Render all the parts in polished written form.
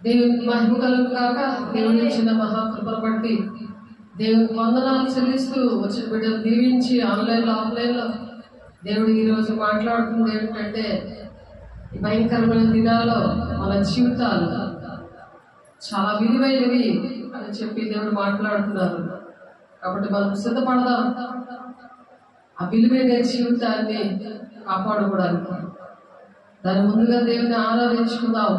దేవునికి మహిమ కలుగు కాక. దేవుని ఇచ్చిన మహాకృపను బట్టి దేవునికి వందనాలు చెల్లిస్తూ వచ్చిన బిడ్డలు దీవించి ఆన్లైన్లో ఆఫ్లైన్లో దేవుడు ఈరోజు మాట్లాడుతుంది ఏమిటంటే, ఈ భయంకరమైన దినాల్లో మన జీవితాలు చాలా విలువైనవి అని చెప్పి దేవుడు మాట్లాడుతున్నారు. కాబట్టి మనం సిద్ధపడదాం ఆ విలువైన జీవితాన్ని కాపాడుకోవడానికి. దాని ముందుగా దేవుని ఆరాధించుకుందాం.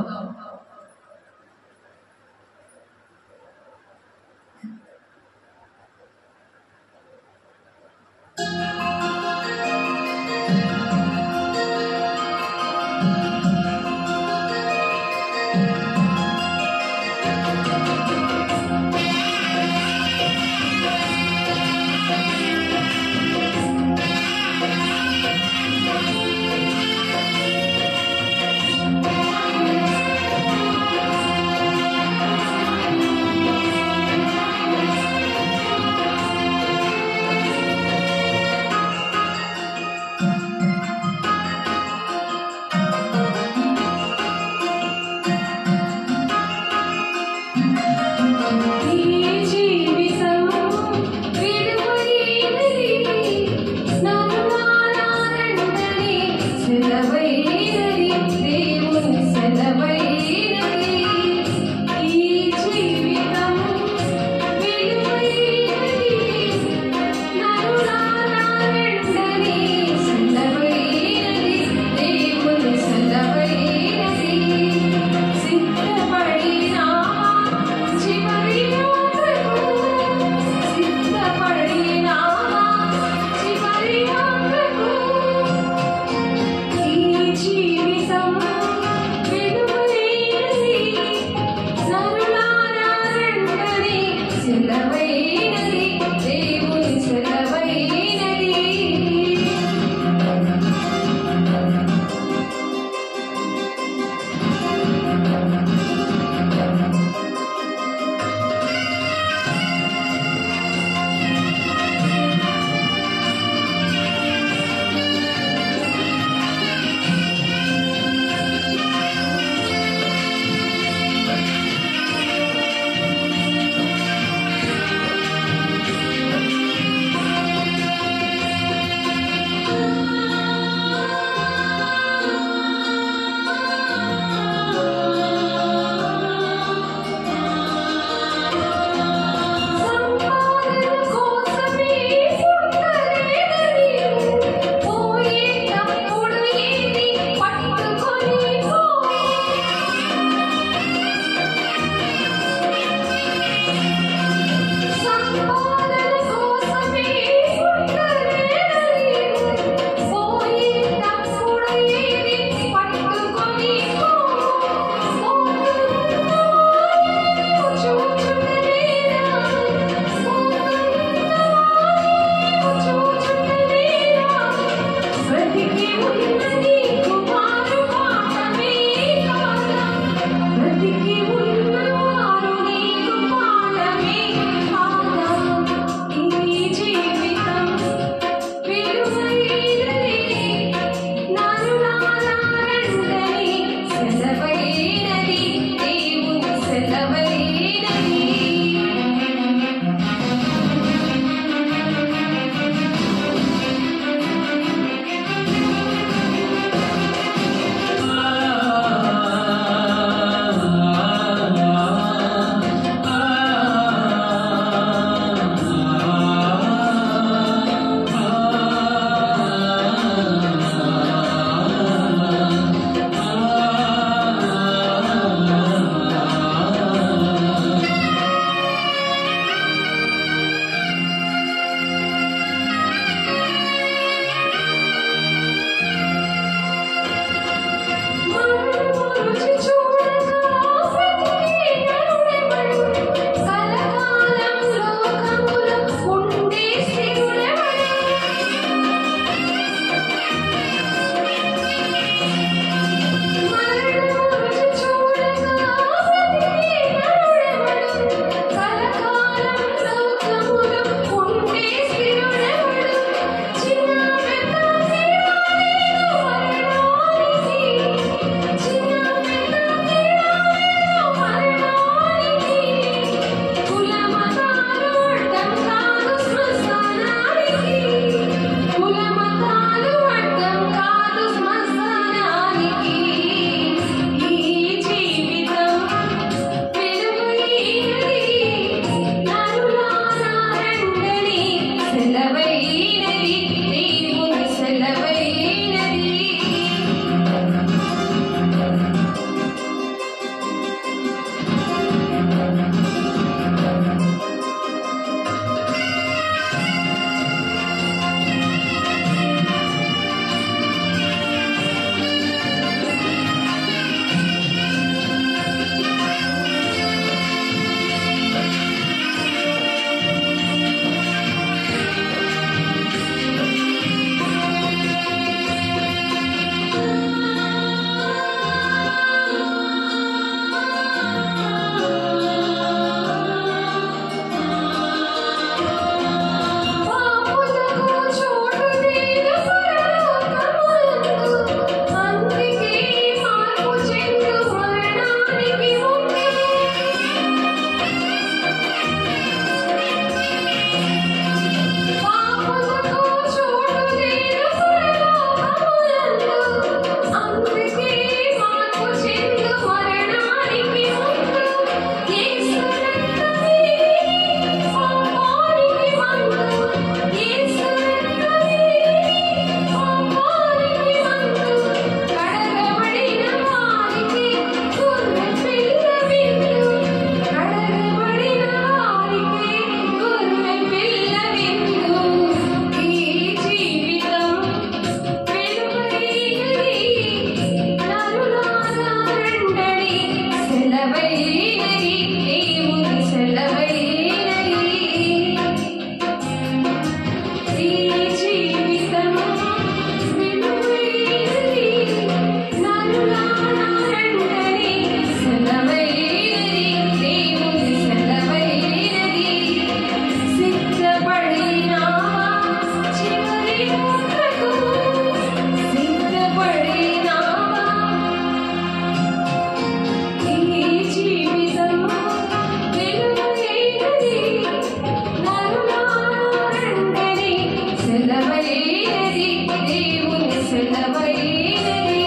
సెలవైనది దేవుని సెలవైనది ఈ జీవితము విలువైనది నరులారా రండని సెలవైనది దేవుని సెలవైనది సిద్ధపడినావా చివరి యాత్రకు సిద్ధపడినావా ఈ జీవితము విలువైనది నరులారా రండని సెలవైనది దేవుని సెలవైనది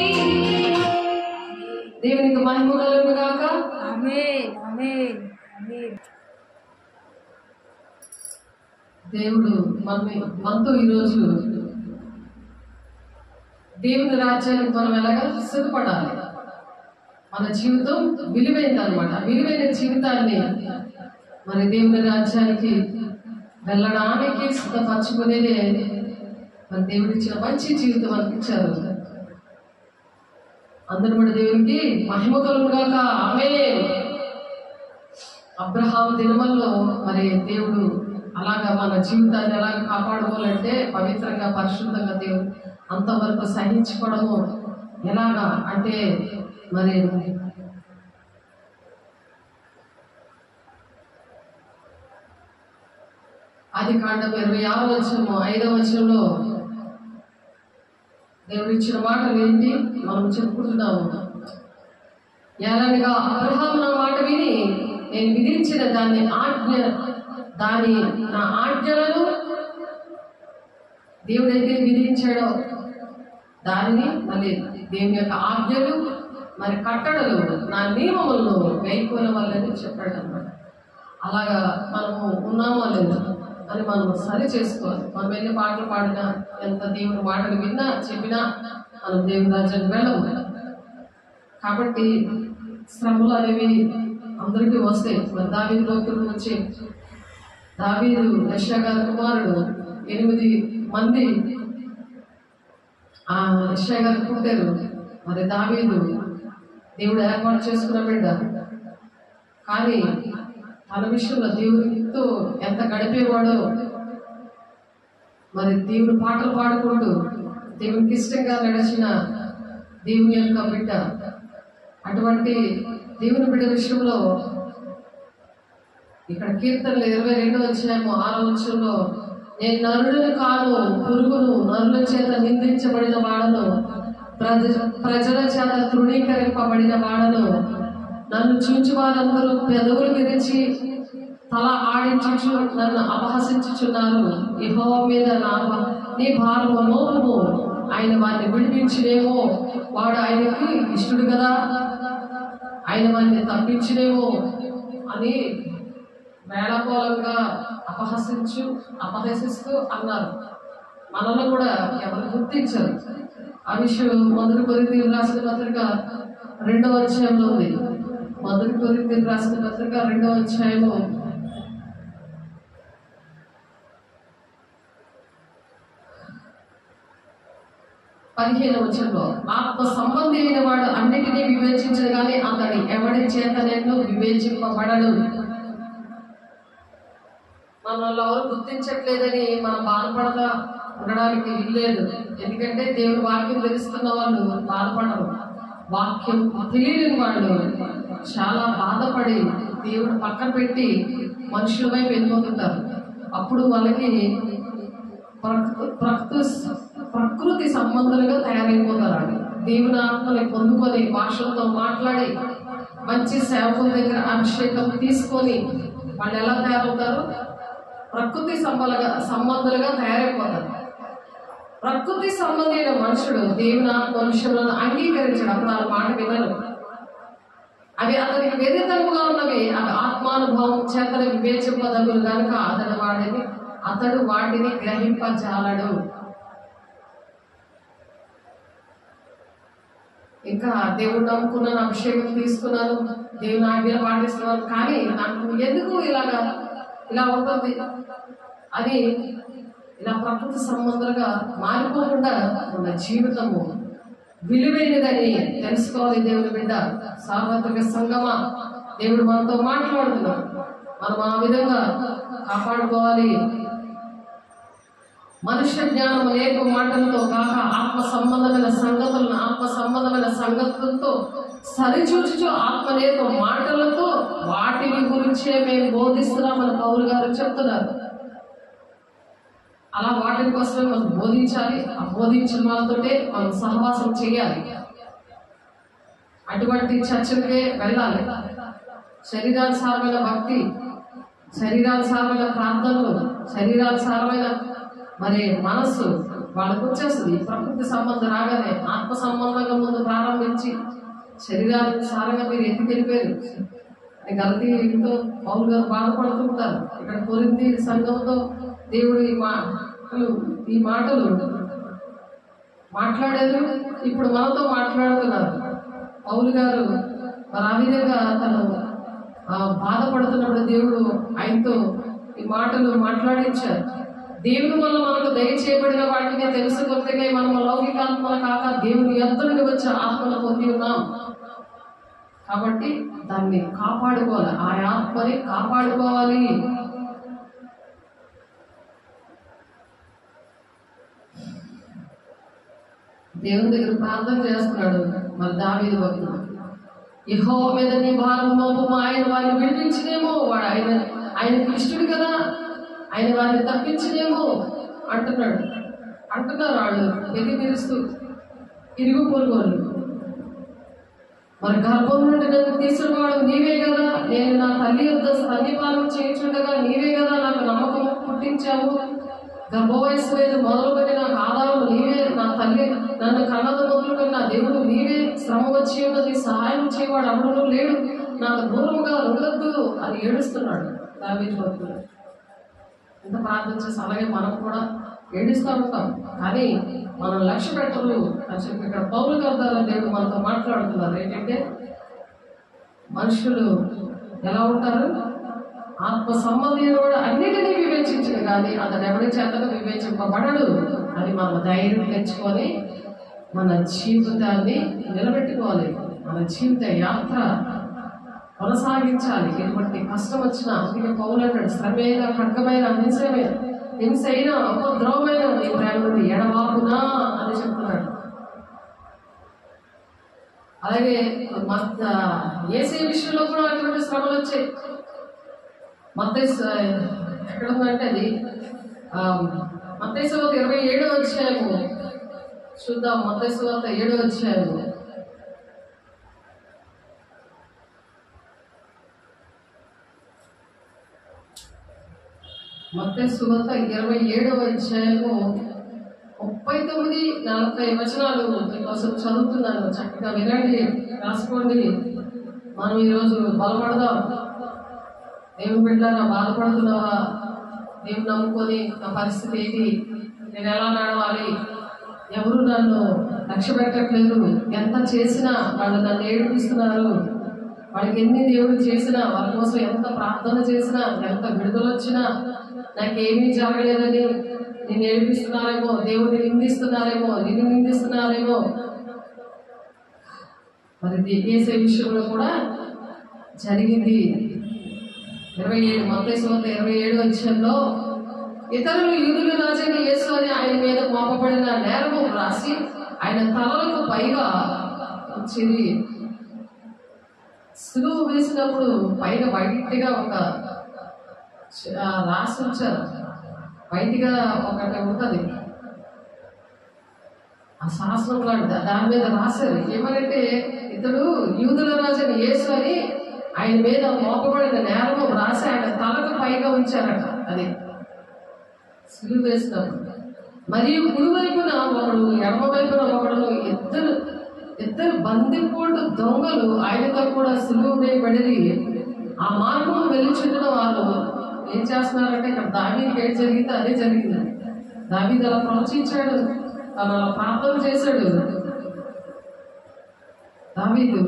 దేవునికి మహిమ కలుగును గాక. ఆమేన్ ఆమేన్ ఆమేన్ దేవుడు మనతో ఈరోజు దేవుని రాజ్యానికి మనం ఎలాగా సిద్ధపడాలి. మన జీవితం విలువైంది అనమాట. విలువైన జీవితాన్ని మరి దేవుని రాజ్యానికి వెళ్ళడానికి సిద్ధపరచుకునేదే మరి దేవుడు ఇచ్చిన మంచి జీవితం అనిపించారు. అందరూ కూడా దేవునికి మహిమ కలుగుగాక. ఆమేన్. అబ్రహాం దినముల్లో మరి దేవుడు అలాగా మన జీవితాన్ని ఎలా కాపాడుకోవాలంటే పవిత్రంగా పరిశుద్ధంగా దేవుడు అంతవరకు సహించుకోవడము ఎలాగా అంటే మరి ఆదికాండం 26:5 దేవుడు ఇచ్చిన మాటలు ఏంటి మనం చెప్పుకుంటున్నాము. ఎలాగా అబ్రహాము నా మాట విని నేను విధించిన నా ఆజ్ఞలను దేవుడైతే విధించాడో దానిని మళ్ళీ దేవుని యొక్క ఆజ్ఞలు మరి కట్టడలు నా నియమములను వేయకోని వాళ్ళని చెప్పాడు అన్నమాట. అలాగా మనము ఉన్నామో లేదు అని మనం సరి చేసుకోవాలి. మనం ఎన్ని పాటలు పాడినా ఎంత దేవుని మాటలు విన్నా చెప్పినా మనం దేవుని రాజ్యానికి వెళ్ళము. కాబట్టి శ్రమలు అనేవి అందరికీ వస్తాయి. మరి దావీదు భక్తుల నుంచి దావీదు యెషయా గారి కుమారుడు 8 మంది ఆ యెషయా గారు పుట్టారు. మరి దావీదు దేవుడు ఏర్పాటు చేసుకున్న బిడ్డ. కానీ తన విషయంలో దేవుడితో ఎంత గడిపేవాడో మరి దేవుని పాటలు పాడుకుంటూ దేవునికి ఇష్టంగా నడిచిన దేవుని యొక్క బిడ్డ. అటువంటి దేవుని బిడ్డ విషయంలో ఇక్కడ కీర్తనలు 22:6 నేను నరులను కాను పురుగును, నరుల చేత నిందించబడిన వాడను, ప్రజల చేత తృణీకరింపబడిన వాడను. నన్ను చూచి వారందరూ పెదవులు విరిచి తల ఆడించుచు నన్ను అపహసించుచున్నారు. యెహోవా మీద నీ భారము మోపము, ఆయన వారిని విడిపించినేమో. వాడు ఆయనకి ఇష్టడు కదా, ఆయన వారిని తప్పించినేమో అని వేళకోళంగా అపహసిస్తూ అన్నారు. మనల్ని కూడా ఎవరు గుర్తించారు. ఆ విషయం 1 కొరింథీయులకు రాసిన పత్రిక 2వ అధ్యాయంలో ఉంది. 1 కొరింథీయులకు రాసిన పత్రిక 2వ అధ్యాయము 15వ వచనంలో ఆత్మ సంబంధి అయిన వాడు అన్నిటినీ వివేచించదు కానీ అతడి ఎవడి చేతనేను వివేచింపబడడు. మనల్ని ఎవరు గుర్తించట్లేదని మనం బాధపడతా ఉండడానికి వీల్లేదు. ఎందుకంటే దేవుని వాక్యం తెలుస్తున్న వాళ్ళు బాధపడరు. వాక్యం తెలియని వాళ్ళు చాలా బాధపడి దేవుడు పక్కన పెట్టి మనుషుల వైపు వెళ్ళిపోతుంటారు. అప్పుడు వాళ్ళకి ప్రకృతి సంబంధాలుగా తయారైపోతారు. దేవుని ఆత్మని పొందుకొని భాషలతో మాట్లాడి మంచి సేవకుల దగ్గర అభిషేకం తీసుకొని వాళ్ళు ఎలా తయారవుతారు? ప్రకృతి సంబంధాలుగా తయారైపోతారు. ప్రకృతి సంబంధమైన మనుషుడు దేవుని ఆత్మ విషయంలో అంగీకరించడం, అప్పుడు ఆ మాట వినరు. అవి అతనికి వ్యతిరేకంగా ఉన్నవి అవి ఆత్మానుభవం చేతను వివేచింపదగులు కనుక అతడు వాటిని గ్రహింపజాలడు. ఇంకా దేవుడు నమ్ముకున్నాను, అభిషేకం తీసుకున్నాను, దేవుని ఆజ్ఞలు పాటిస్తున్నాను, కానీ నాకు ఎందుకు ఇలా ఉంటుంది అది ఇలా ప్రకృతి సంబంధాలుగా మారిపోకుండా ఉన్న జీవితము విలువైనదని తెలుసుకోవాలి. దేవుని బిడ్డ, సార్వత్రిక సంగమ దేవుడు మనతో మాట్లాడుతున్నాడు. మనం ఆ విధంగా కాపాడుకోవాలి. మనుష్య జ్ఞానం అనేక మాటలతో కాక ఆత్మ సంబంధమైన సంగతులను ఆత్మ సంబంధమైన సంగతులతో సరిచూచుచు ఆత్మ అనేక మాటలతో వాటిని గురించే మేము బోధిస్తున్నామని పౌలు గారు చెప్తున్నారు. అలా వాటి కోసమే మనం బోధించాలి. ఆ బోధించిన వాళ్ళతోటే మనం సహవాసం చేయాలి. అటువంటి చర్చలకే వెళ్ళాలి. శరీరానుసారమైన భక్తి, శరీరానుసారమైన ప్రార్థనలు, శరీరానుసారమైన మరి మనస్సు వాళ్ళకు వచ్చేస్తుంది. ప్రకృతి సంబంధం రాగానే ఆత్మ సంబంధంగా ముందు ప్రారంభించి శరీరానుసారంగా మీరు ఎందుకు వెళ్ళిపోయారు గలతీతో పౌలు గారు బాధపడుతుంటారు. ఇక్కడ కొరింథీ సంఘంతో దేవుడు ఈ మాటలు మాట్లాడారు. ఇప్పుడు మనతో మాట్లాడుతున్నారు. పౌలు గారు మరి ఆ విధంగా తను బాధపడుతున్నప్పుడు దేవుడు ఆయనతో ఈ మాటలు మాట్లాడించారు. దేవుని వల్ల మనకు దయచేయబడిన వాటిని తెలుసుకుంటే మనం లౌకికాత్మల కాక దేవుని యొద్ద నుండి వచ్చే ఆత్మను పొంది ఉన్నాం. కాబట్టి దాన్ని కాపాడుకోవాలి. ఆ ఆత్మని కాపాడుకోవాలి. దేవుని దగ్గర ప్రార్థన చేస్తున్నాడు మరి దావీదు భక్తుడు. యెహోవా మీద నీ భారం మోపము, ఆయన వారిని విడిపించినేమో. వాడు ఆయనకు ఇష్టడు కదా, ఆయన వారిని తప్పించినేమో అంటున్నారు వాళ్ళు పెళ్లి పిలుస్తూ ఇరుగు పొరుగులు. మరి గర్భం నుండి నన్ను తీసుకురావడం నీవే కదా, నేను నా తల్లి యొద్ద స్తన్యపానం చేయించుండగా నీవే కదా నాకు నమ్మకం పుట్టించావు. గర్భ వయసు మీద మొదలుపెట్టి నాకు ఆధారం నీవే, నా తల్లి నన్ను కన్నద మొదలుపెట్టి నా దేవుడు నీవే. శ్రమ వచ్చి ఉన్నది, సహాయం చేయవాడు అప్పుడు లేడు, నాకు దూరంగా ఉండద్దు అని ఏడుస్తున్నాడు దావీదు భక్తుడు. ఎంత ప్రార్థన చేసి అలాగే మనం కూడా ఏడుస్తూ ఉంటాం, కానీ మనం లక్ష్య పెట్టరు అని చెప్పి ఇక్కడ పౌలు గారి ద్వారా దేవుడు మనతో మాట్లాడుతున్నారు. ఏంటంటే మనుషులు ఎలా ఉంటారు, ఆత్మ సంబంధి కూడా అన్నిటినీ వివేచించడు, కానీ అతను ఎవరి చేతను వివేచింపబడడు అని మనం ధైర్యం తెచ్చుకొని మన జీవితాన్ని నిలబెట్టుకోవాలి. మన జీవిత యాత్ర కొనసాగించాలి. ఎటువంటి కష్టం వచ్చినా అందుకే పౌలు అంటాడు, శ్రమైన ఖడ్గమైన హింసైన ఉపద్రవమైన నీ ప్రేమ నుండి ఎడబాపునా అని చెప్తున్నాడు. అలాగే యేసే విషయంలో కూడా అటువంటి శ్రమలు వచ్చాయి. మత్తయి ఎక్కడ ఉందంటే అది మత్తయి సువార్త 27వ అధ్యాయము చూద్దాం. మత్తయి సువార్త 7వ అధ్యాయము మత్తయి సువార్త 27వ అధ్యాయము 39-40 వచనాలు మీకోసం చదువుతున్నాను. చక్కగా వినండి, రాసుకోండి. మనం ఈరోజు బలపడదాం. దేవుని బిడ్డలారా, బాధపడుతున్నావా? దేవుని నమ్ముకొని నా పరిస్థితి ఏంటి, నేను ఎలా నడవాలి, ఎవరు నన్ను లక్ష్య పెట్టట్లేదు, ఎంత చేసినా వాళ్ళు నన్ను ఏడిపిస్తున్నారు, వాళ్ళకి ఎన్ని దేవుడు చేసినా, వాళ్ళ కోసం ఎంత ప్రార్థన చేసినా, ఎంత విడుదల వచ్చినా నాకేమీ జరగలేదని నిన్ను ఏడిపిస్తున్నారేమో, దేవుడిని నిందిస్తున్నారేమో, నిన్ను నిందిస్తున్నారేమో. మరి యేసే విషయంలో కూడా జరిగింది. 27 మత్తయి సువార్త 27వ అధ్యాయంలో ఇతరులు యూదుల రాజైన యేసు అని ఆయన మీద మోపబడిన నేరము రాసి ఆయన తలలకు పైగా వచ్చింది. సులువు వేసినప్పుడు పైన బయటిగా ఒక రాసి ఉంచారు. బయటిగా ఒకటి ఉంటుంది, ఆ శాస్త్రం లాంటి దాని మీద రాశారు. ఏమనంటే ఇతడు యూదుల రాజైన యేసు అని ఆయన మీద మోపబడిన నేరము రాసి ఆయన తలకు పైగా ఉంచారట. అది సులువు వేసినప్పుడు. మరియు కుడివైపున ఒకడు, ఎడమ వైపున ఒకడు, ఇద్దరు బందిపోటు దొంగలు ఆయనతో కూడా సులువు వేయబడి ఆ మార్గం వెళ్ళిచుండిన వాళ్ళు ఏం చేస్తున్నారంటే, ఇక్కడ దావీదుకి ఏం జరిగిందో అదే జరిగింది. దావీదు అలా ప్రవచించాడు, తను అలా ప్రార్థన చేశాడు. దావీదు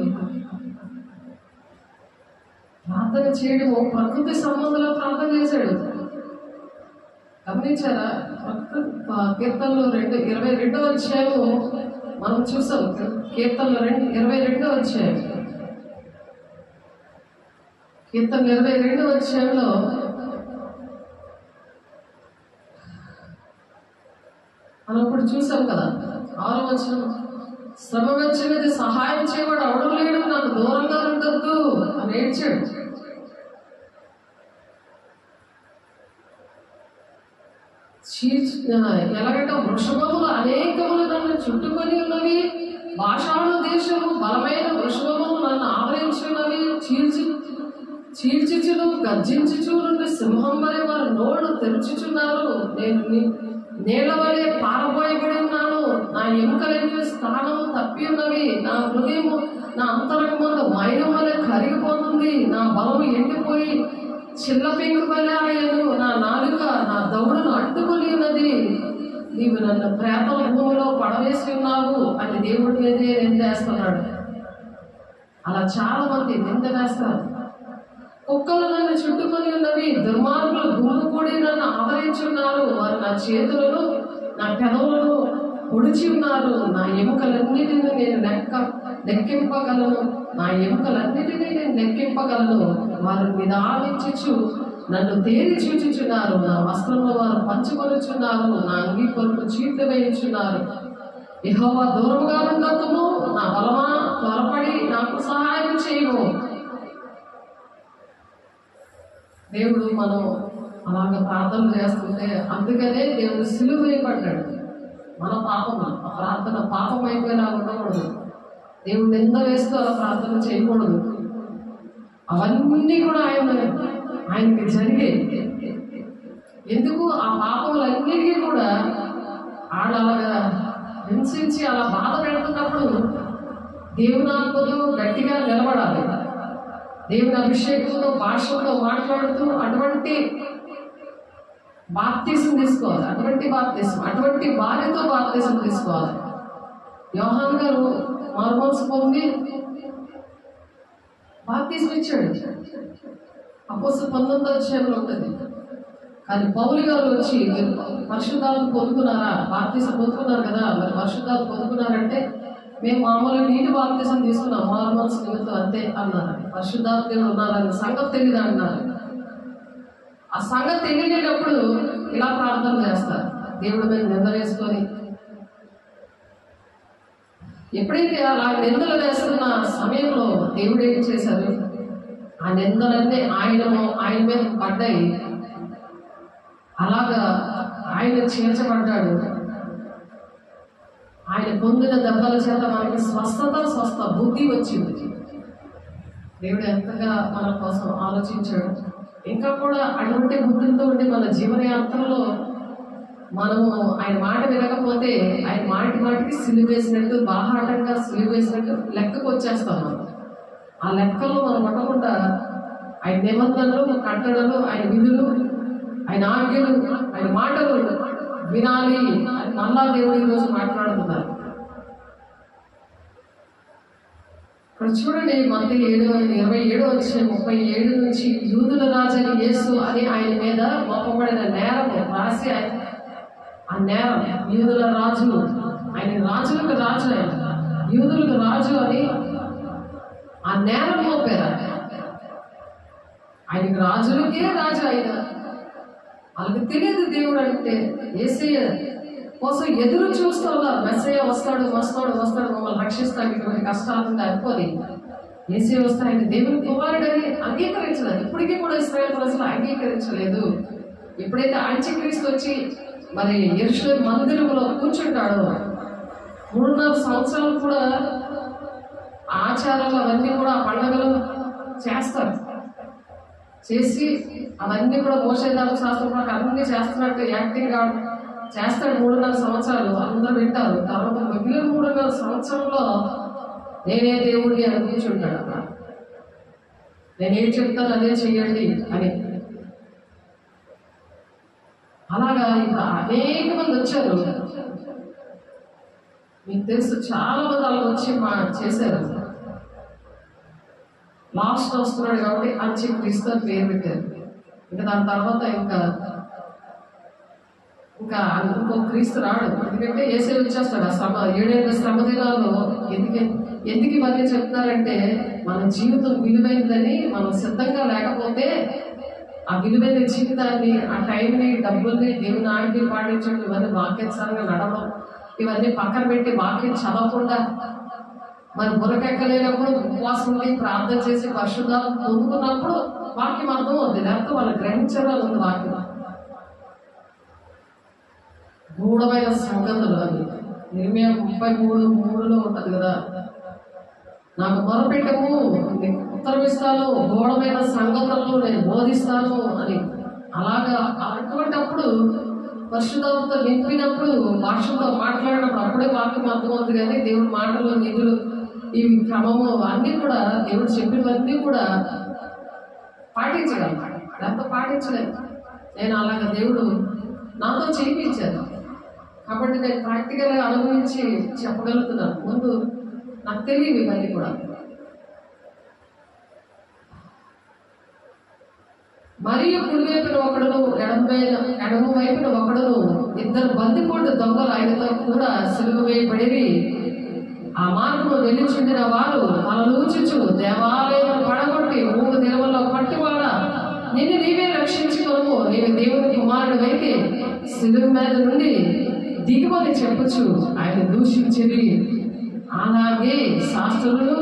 ప్రార్థన చేయడము ప్రకృతి సంబంధంలో ప్రార్థన చేశాడు. గమనించారా? కీర్తనలు 22వ అధ్యాయము మనం చూసాం. కీర్తనలు 22వ అధ్యాయం కీర్తన 22వ అధ్యాయంలో మనం ఇప్పుడు చూసాం కదా, 6వ వచనం, శ్రమ వచ్చినది సహాయం చేయవాడు అవడం లేడు, నాకు దూరంగా ఉండొద్దు అని ఏడ్చాడు. ఎలాగంటే వృషభములు అనేకములు నన్ను చుట్టుకొని ఉన్నవి, భాషాను దేశము బలమైన వృషభములు నన్ను ఆవరించి ఉన్నవి, చీల్చుచును గర్జించుచు నుండి సింహం వలె వారు నోడు తెరుచుచున్నారు. నేను నీళ్ల వలె పారబోయబడి ఉన్నాను, నా ఎముకలన్నీ స్థానము తప్పి ఉన్నవి, నా హృదయము నా అంతరంగమందు మైనం వలె కరిగిపోతుంది, నా బలము ఎండిపోయి చిల్ల పెంకు వలె ఆయను, నా నాలుక నా దౌడను అడ్డుకొని ఉన్నది, నీవు నన్ను ప్రేతల భూమిలో పడవేసి ఉన్నావు అని దేవుడి మీదే నిందేస్తున్నాడు. అలా చాలా మంది నింద వేస్తారు. కుక్కలు నన్ను చుట్టుకొని ఉన్నవి, దుర్మార్గులు గుంపు కూడి నన్ను ఆవరించున్నారు, వారు నా చేతులను నా పెదవులను పొడిచి ఉన్నారు, నా ఎముకలన్నిటిని నేను లెక్కింపగలను, నా ఎముకలన్నిటినీ నేను లెక్కింపగలను, వారు నిదానించుచు నన్ను తేరి చూచుచున్నారు, నా వస్త్రంలో వారు పంచుకొనుచున్నారు, నా అంగీ కొరకు చీట్లు వేయించున్నారు. యెహోవా దూరంగా ఉండకుము, నా బలమా త్వరపడి నాకు సహాయం చేయము. దేవుడు మనం అలాగ ప్రార్థన చేస్తుంటే, అందుకనే దేవుడు సిలువ వేయబడ్డాడు. మన పాపం ఆ ప్రార్థన పాపం అయిపోయినా ఉండకూడదు. దేవుడు నింద వేస్తూ అలా ప్రార్థన చేయకూడదు. అవన్నీ కూడా ఆయనకి జరిగాయి. ఎందుకు? ఆ పాపములన్నిటికీ కూడా వాళ్ళు అలాగా హింసించి అలా బాధ పెడుతున్నప్పుడు దేవుని ఆత్మతో గట్టిగా నిలబడాలి. దేవుని అభిషేకంతో భాషలతో మాట్లాడుతూ అటువంటి బాప్తిసం తీసుకోవాలి. అటువంటి వారితో బాప్తిసం తీసుకోవాలి. యోహాను గారు మారుమనసు పొంది బాప్తిసం ఇచ్చాడు. అపోస్తలుల 19వ అధ్యాయంలో ఉంటుంది. కానీ పౌలు గారు వచ్చి, మీరు పరిశుద్ధాలను పొందుకున్నారా, బాప్తిసం పొందుకున్నారు కదా, మరి పరిశుద్ధాలు పొందుకున్నారంటే మేము మామూలుగా నీటి బాప్తిసం తీసుకున్నాం, మారు మనసు నిమిత్తం అంతే అన్నారు. పరిశుద్ధాలు దేవుడు ఉన్నారని సంగతి తెలియదు అన్నారు. ఆ సంగతి తెలియనప్పుడు ఇలా ప్రార్థన చేస్తారు, దేవుడు మీద నింద వేసుకొని. ఎప్పుడైతే అలా నిందలు వేస్తున్న సమయంలో దేవుడు ఏం చేశారు? ఆ నిందలన్నీ ఆయన మీద పడ్డాయి. అలాగా ఆయన చేర్చబడ్డాడు. ఆయన పొందిన దెబ్బల చేత మనకి స్వస్థ బుద్ధి వచ్చింది. దేవుడు ఎంతగా మన కోసం ఆలోచించాడు. ఇంకా కూడా అటువంటి బుద్ధితో ఉండి మన జీవనయాత్రలో మనము ఆయన మాట వినకపోతే ఆయన మాటికి సిలివేసినట్టు, బాహాటంగా సిలివేసినట్టు లెక్కకు వచ్చేస్తాం మనం. ఆ లెక్కలో మనం ఉండకుండా ఆయన నిబంధనలు, కట్టడలు, ఆయన విధులు, ఆయన ఆజ్ఞలు, ఆయన మాటలు వినాలి అని మళ్ళా దేవుడు ఈరోజు మాట్లాడుతున్నారు. ఇక్కడ చూడండి, మత్తయి 7:27 నుంచి, యూదుల రాజని యేసు అని ఆయన మీద మోపబడిన నేరము రాసి, ఆ నేరం యూదుల రాజు, ఆయన రాజులకు రాజు, ఆయన యూదులకు రాజు అని ఆ నేరం మోపారు. ఆయనకి రాజులకే రాజు ఆయన. వాళ్ళకి తెలియదు దేవుడు అంటే. యేసయ్య కోసం ఎదురు చూస్తూ ఉన్నారు. మెస్సయ్య వస్తాడు మమ్మల్ని రక్షిస్తాడు, ఇటువంటి కష్టాలను అనుకోని యేసయ్య వస్తే ఆయన దేవుని కుమారుడని అంగీకరించలేదు. ఇప్పటికీ కూడా ఇశ్రాయేలు ప్రజలు అంగీకరించలేదు. ఎప్పుడైతే అంత్యక్రీస్తు వచ్చి మరి యెరూషలేము మందిరంలో కూర్చుంటాడో 3.5 సంవత్సరాలు కూడా ఆచారాలు అవన్నీ కూడా పండుగలు చేస్తారు. చేసి అవన్నీ కూడా మోషే ధర్మశాస్త్రం అన్నీ చేస్తున్నట్టు యాక్టింగ్ చేస్తాడు. 3.5 సంవత్సరాలు అందరూ వింటారు. తర్వాత మిగిలిన 3.5 సంవత్సరంలో నేనే దేవుడిని అని కూర్చుంటాడు. అక్కడ నేనేం చెప్తాను అదే చెయ్యండి అని. అలాగా ఇంకా అనేక మంది వచ్చారు. మీకు తెలుసు, చాలా మంది అలా వచ్చి చేశారు. లాస్ట్ వస్తున్నాడు కాబట్టి అంత్యక్రీస్తు అని పేరు పెట్టారు. ఇంకా దాని తర్వాత ఇంకా ఇంకో క్రీస్తు రాడు. ఎందుకంటే యేసే వచ్చేస్తాడు. ఆ శ్రమ 7 శ్రమ దినాల్లో. ఎందుకంటే ఎందుకు ఇవన్నీ చెప్తారంటే మన జీవితం విలువైందని మనం సిద్ధంగా లేకపోతే ఆ విలువైన జీవితాన్ని, ఆ టైంని, డబ్బుల్ని దేవుని ఆజ్ఞలు పాటించడం, ఇవన్నీ వాక్యానుసారంగా నడవడం, ఇవన్నీ పక్కన పెట్టి వాక్యం చదవకుండా మరి బురకెక్కలేనప్పుడు ఉపవాసం ఉండి ప్రార్థన చేసి పరిశుద్ధాలు పొందుకున్నప్పుడు వాక్యం అర్థం అవుతుంది. లేకపోతే వాళ్ళు గ్రహించడం ఉంది వాక్యం. గూఢమైన సంగతులు అని నిర్మయ 33:3 ఉంటుంది కదా, నాకు మొరపెట్టము ఉత్తరమిస్తాను, గూఢమైన సంగతులను నేను బోధిస్తాను అని. అలాగా అటువంటిప్పుడు పరిశుద్ధాత్మతో నింపినప్పుడు భాషతో మాట్లాడినప్పుడు అప్పుడే వాక్యం అర్థమవుతుంది. కానీ దేవుడి మాటలు, నిధులు, ఇవి క్రమము అన్నీ కూడా దేవుడు చెప్పినవన్నీ కూడా పాటించగలను, లేకపోతే పాటించలేదు. నేను అలాగా దేవుడు నాతో చేయించాను కాబట్టి నేను ప్రాక్టికల్గా అనుభవించి చెప్పగలుగుతున్నాను. ముందు నాకు తెలియదు ఇవన్నీ కూడా. మరియు కుడివైపున ఒకడును ఎడమ వైపున ఒకడును ఇద్దరు బందిపోటు దొంగలు ఆయనతో కూడా సిలువ వేయబడి ఆ మార్గంలో నిలిచిండిన వారు తలలూచుచు, దేవాలయం పడగొట్టి 3 దినముల్లో పట్టువాడ నిన్ను నీవే రక్షించుకోము, నీవు దేవుని కుమారుడివైతే సిలువ మీద నుండి దిగుమని చెప్పుచు ఆయన దూషించిరి. అలాగే శాస్త్రులను,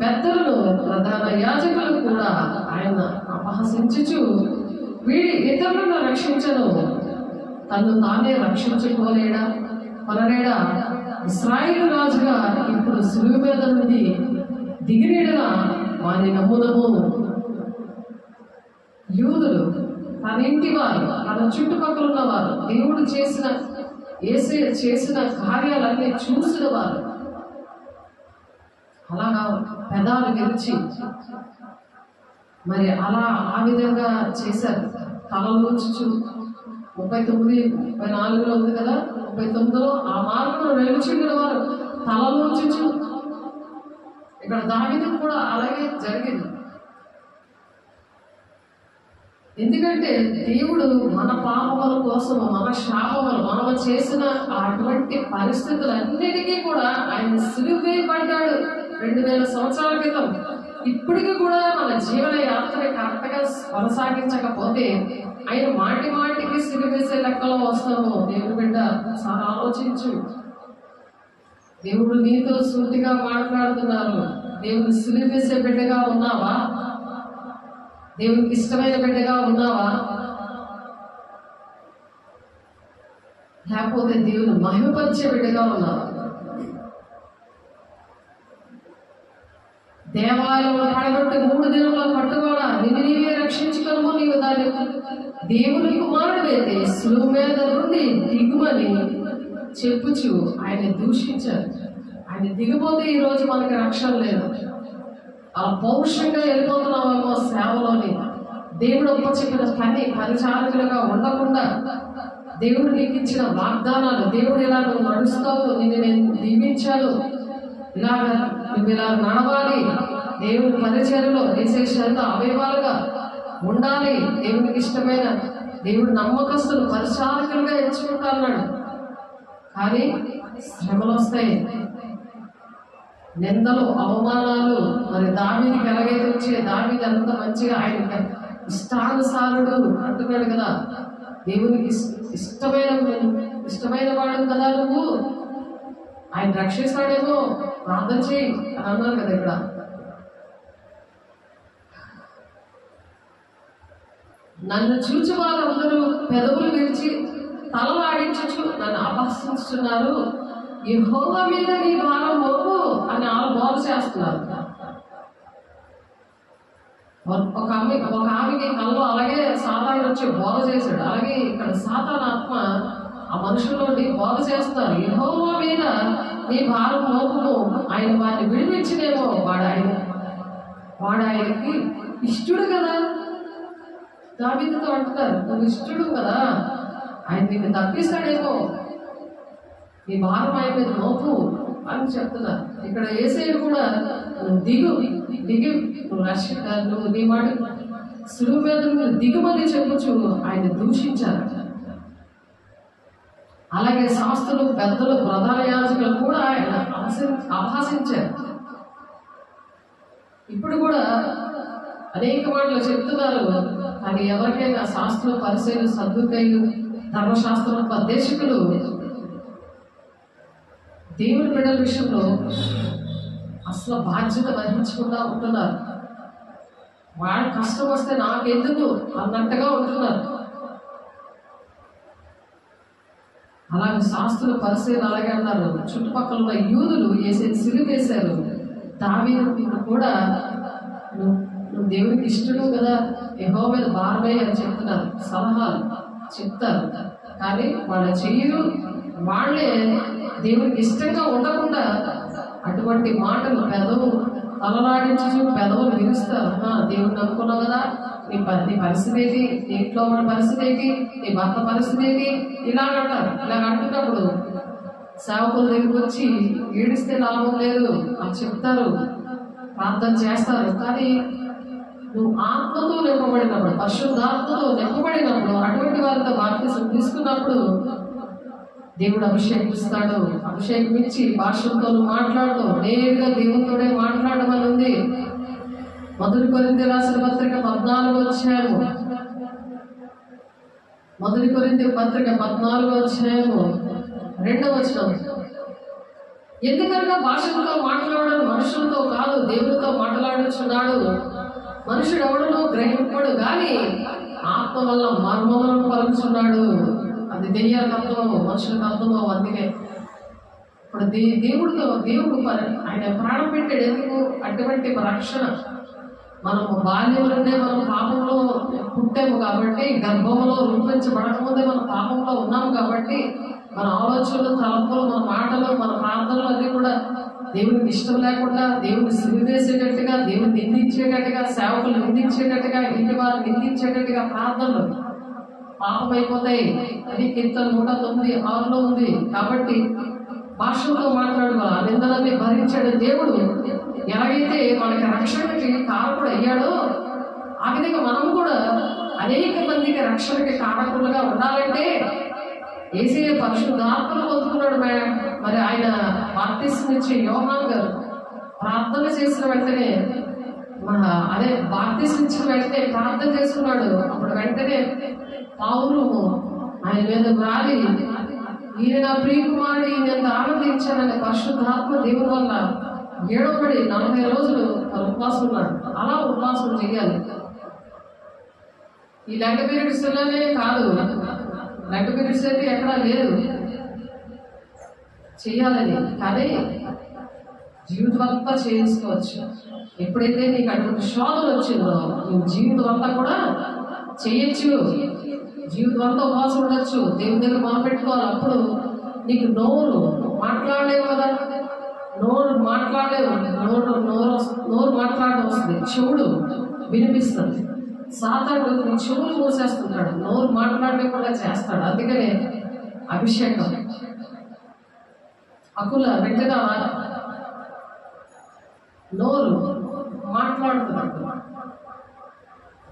పెద్దలను, ప్రధాన యాజకులు కూడా ఆయన అపహసించుచు, వీడి ఇతరులను రక్షించను, తను తానే రక్షించుకోలేడా కొనలేడా, ఇశ్రాయేలు రాజుగా ఇప్పుడు సిలువ మీద నుండి దిగినీడగా వారి నమ్ముదము. యూదులు, తన ఇంటి వారు, తన చుట్టుపక్కల ఉన్నవారు, దేవుడు చేసిన కార్యాలన్నీ చూసిన వారు అలాగా పెదాలు విరిచి మరి అలా ఆ విధంగా చేశారు. తలలోచు 39-34 ఉంది కదా, 39లో ఆ మార్గంలో నిలిచిండిన వారు తలలోచు. ఇక్కడ దావీదు కూడా అలాగే జరిగింది. ఎందుకంటే దేవుడు మన పాపముల కోసం, మన శాపములు, మనం చేసిన అటువంటి పరిస్థితులన్నిటికీ కూడా ఆయన సిలువ వేయబడ్డాడు 2000 సంవత్సరాల క్రితం. ఇప్పటికీ కూడా మన జీవన యాత్రని కరెక్ట్గా కొనసాగించకపోతే ఆయన మాటి మాటికి సిలువ వేసే లెక్కలో వస్తాము. దేవుడి బిడ్డ చాలా ఆలోచించు. దేవుడు నీతో సూటిగా మాట్లాడుతున్నారు. దేవుడు సిలువ వేసే బిడ్డగా ఉన్నావా? దేవునికి ఇష్టమైన బిడ్డగా ఉన్నావా? లేకపోతే దేవుని మహిమపరిచే బిడ్డగా ఉన్నావా? దేవాలయంలో పడగొట్టి 3 దినంలో పట్టుకోవడా నిన్ను నీవే రక్షించుకోము, నీవు దాన్ని దేవుని కుమారుడైతే సిలువ మీద నుండి దిగుమని చెప్పుచు ఆయన దూషించారు. ఆయన దిగిపోతే ఈరోజు మనకి రక్షణ లేదు. అలా పౌరుషంగా వెళ్ళిపోతున్నామేమో సేవలోని. దేవుడు ఒప్ప చెప్పిన పని పరిచారకులుగా ఉండకుండా, దేవుడు నీకు ఇచ్చిన వాగ్దానాలు, దేవుడు ఇలా నువ్వు నడుస్తావు, నిన్ను నేను దీవించాను, నువ్వు ఇలా నడవాలి, దేవుని పరిచర్యలో దేశేషంతో అవయవాలుగా ఉండాలి, దేవునికి ఇష్టమైన దేవుడు నమ్మకస్తులు పరిచారకులుగా ఎంచుకుంటాన్నాడు. కానీ శ్రమలు వస్తాయి, నిందలు, అవమానాలు. మరి దావీదుకి ఎలాగైతే వచ్చే, దావీదు అంత మంచిగా ఆయన ఇష్టానుసారుడు అంటున్నాడు కదా, దేవునికి ఇష్టమైన వాడు కదా నువ్వు, ఆయన రక్షిస్తాడేమో, ప్రార్థన చేయి అని అన్నారు కదా. ఇక్కడ నన్ను చూచి వారందరూ పెదవులు విరిచి తలలు ఆడించు నన్ను అపహసిస్తున్నారు, యెహోవా మీద నీ భారం మోపు అని వాళ్ళు బోధ చేస్తున్నారు. ఒక ఆమెకి కళ్ళు అలాగే సాతాను వచ్చి బోధ చేశాడు. అలాగే ఇక్కడ సాతాను ఆత్మ ఆ మనుషుల్లోని బోధ చేస్తున్నారు. యెహోవా మీద నీ భారం మోపును, ఆయన వారిని విడిపించినేమో, వాడు ఆయనకి ఇష్టడు కదా. దావీదుతో అంటున్నారు, నువ్వు ఇష్టడు కదా, ఆయన నిన్ను తప్పిస్తాడేమో, నీ భారం ఆయన మీద మోపు అని చెప్తున్నారు. ఇక్కడ యేసయ్య కూడా దిగి నువ్వు నీ మాట సులువు మీద దిగుమని చెప్పుచు ఆయన దూషించారు. అలాగే శాస్త్రులు, పెద్దలు, ప్రధాన యాజకులు కూడా ఆయన అపహసించారు. ఇప్పుడు కూడా అనేక మాటలు చెప్తున్నారు, కానీ ఎవరికైనా శాస్త్రం పరిశీలు సద్దుకైలు ధర్మశాస్త్రోపదేశకులు దేవుని బిడ్డల విషయంలో అసలు బాధ్యత వహించకుండా ఉంటున్నారు. వాళ్ళ కష్టం వస్తే నాకెందుకు అన్నట్టుగా ఉంటున్నారు. అలాగే శాస్త్రుల పరిశీలన అలాగే అన్నారు. చుట్టుపక్కల ఉన్న యూదులు సిలువేశారు. దావీదు కూడా నువ్వు దేవుడికి ఇష్టడు కదా, యెహోవా మీద భారమే అని చెప్తున్నారు, సలహాలు చెప్తారు. కానీ వాళ్ళ చెయ్యరు. వాళ్ళే దేవుడికి ఇష్టంగా ఉండకుండా అటువంటి మాటలు పెదవు తలలాడించు పెదవులు విరుస్తారు. దేవుడిని అనుకున్నావు కదా, నీ పరిస్థితి ఏంటి, నీ ఇంట్లో ఉన్న పరిస్థితి ఏంటి, నీ భర్త పరిస్థితి ఏంటి, ఇలాగంటారు. ఇలాగ అంటున్నప్పుడు సేవకుల దగ్గరికి వచ్చి ఏడిస్తే లాభం లేదు అని చెప్తారు, ప్రార్థన చేస్తారు. కానీ నువ్వు ఆత్మతో నింపబడినప్పుడు, పరిశుద్ధాత్మతో నింపబడినప్పుడు, అటువంటి వారితో బాప్తిసం తీసుకున్నప్పుడు దేవుడు అభిషేకిస్తాడు. అభిషేకించి భాషలతో మాట్లాడుతూ నేరుగా దేవునితోనే మాట్లాడడం అని ఉంది. 1 కొరింథీయులకు రాసిన పత్రిక 14వ అధ్యాయము, 1 కొరింథీయులకు పత్రిక 14వ అధ్యాయము 2వ వచనం. ఎందుకంటే భాషలతో మాట్లాడడం మనుషులతో కాదు, దేవునితో మాట్లాడుచున్నాడు. మనుషుడు ఎవడనో గ్రహింపడు గాని ఆత్మ వల్ల మర్మములను పలుకుచున్నాడు. అది దెయ్యాల తత్వము, మనుషుల తత్వము. అందుకే ఇప్పుడు దేవుడు ఆయన ప్రాణం పెట్టాడు. ఎందుకు? అటువంటి రక్షణ. మనము బాల్యం నుండే మనం పాపంలో పుట్టాము కాబట్టి, గర్భంలో రూపించబడకముందే మనం పాపంలో ఉన్నాము కాబట్టి, మన ఆలోచనలు, తలంపులు, మన మాటలు, మన ప్రార్థనలు అన్నీ కూడా దేవునికి ఇష్టం లేకుండా, దేవుని సిరివేసేటట్టుగా, దేవుని నిందించేటట్టుగా, సేవకులు నిందించేటట్టుగా, ఇంటి వారు నిందించేటట్టుగా ప్రార్థనలు పాపం అయిపోతాయి. అది కీర్తన 109:6 ఉంది. కాబట్టి భాషలతో మాట్లాడుకోవాలి. ఆ నిందలన్నీ భరించాడు దేవుడు. ఎలాగైతే మనకి రక్షణకి కారకుడు అయ్యాడో ఆ విధంగా మనం కూడా అనేక మందికి రక్షణకి కారకులుగా ఉండాలంటే యేసయ్య పరిశుద్ధాత్మను పొందుకున్నాడు. మరి ఆయన బాప్తిస్మం ఇచ్చే యోహాను గారు ప్రార్థన చేసిన వెంటనే బాప్తిస్మం ఇచ్చిన వెంటనే ప్రార్థన చేసుకున్నాడు. అప్పుడు వెంటనే పౌలు ఆయన మీద రాలి, ఈయన నా ప్రియకుమారుడు, ఈయన ఆనందించానని పరిశుద్ధాత్మ దేవుని వల్ల ఏడవబడి 40 రోజులు ఉపవాసం ఉన్నాడు. అలా ఉపవాసం చేయాలి. ఈ లెక్క పీరియడ్స్ లోనే కాదు, లెక్క పీరియడ్స్ అయితే ఎక్కడా లేదు చేయాలని. కానీ జీవితం అంతా చేయించుకోవచ్చు. ఎప్పుడైతే నీకు అటువంటి శోధన వచ్చిందో నువ్వు జీవితం అంతా కూడా చేయొచ్చు. జీవితం అంతా ఉపవాసం ఉండొచ్చు. దేవుని దగ్గర మొదలుపెట్టుకోవాలి. అప్పుడు నీకు నోరు మాట్లాడలేవు కదా, నోరు మాట్లాడలేవు. నోరు మాట్లాడడం వస్తుంది, చెవుడు వినిపిస్తుంది. సాతాను నీ చెవులు మూసేస్తుంటాడు, నోరు మాట్లాడలేకుండా చేస్తాడు. అందుకనే అభిషేకం అకుల వెంటనే నోరు మాట్లాడుతున్నాడు.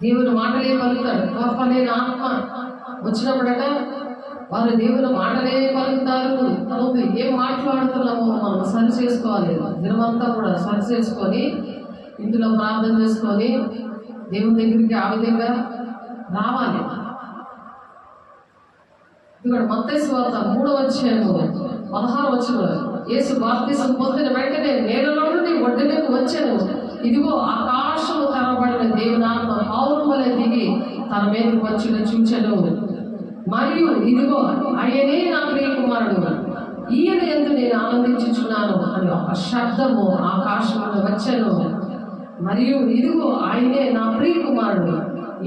దేవుని మాటలే పలుకుతాడు. కోపలేని ఆత్మ వచ్చినప్పుడట వారు దేవుని మాటలే పలుకుతారు. ఏం మాట్లాడుతున్నామో మనం సరి చేసుకోవాలి. దినమంతా కూడా సరి చేసుకొని ఇందులో ప్రార్థన చేసుకొని దేవుని దగ్గరికి ఆ విధంగా రావాలి. ఇక్కడ మత్తయి సువార్త 3వ అధ్యాయము 16వ వచనంలో యేసు బాప్తిసం పొందిన వెంటనే నేలలో నుండి ఒడ్డునకు వచ్చాను. ఇదిగో ఆకాశము తెరవబడిన దేవుని ఆత్మ పౌరు వలె దిగి తన మీదకి వచ్చును చూచెను. మరియు ఇదిగో ఆయనే నా ప్రియ కుమారుడు, ఈయన యందు నేను ఆనందించుచున్నాను అని ఒక శబ్దము ఆకాశంలో వచ్చాను. మరియు ఇదిగో ఆయనే నా ప్రియ కుమారుడు,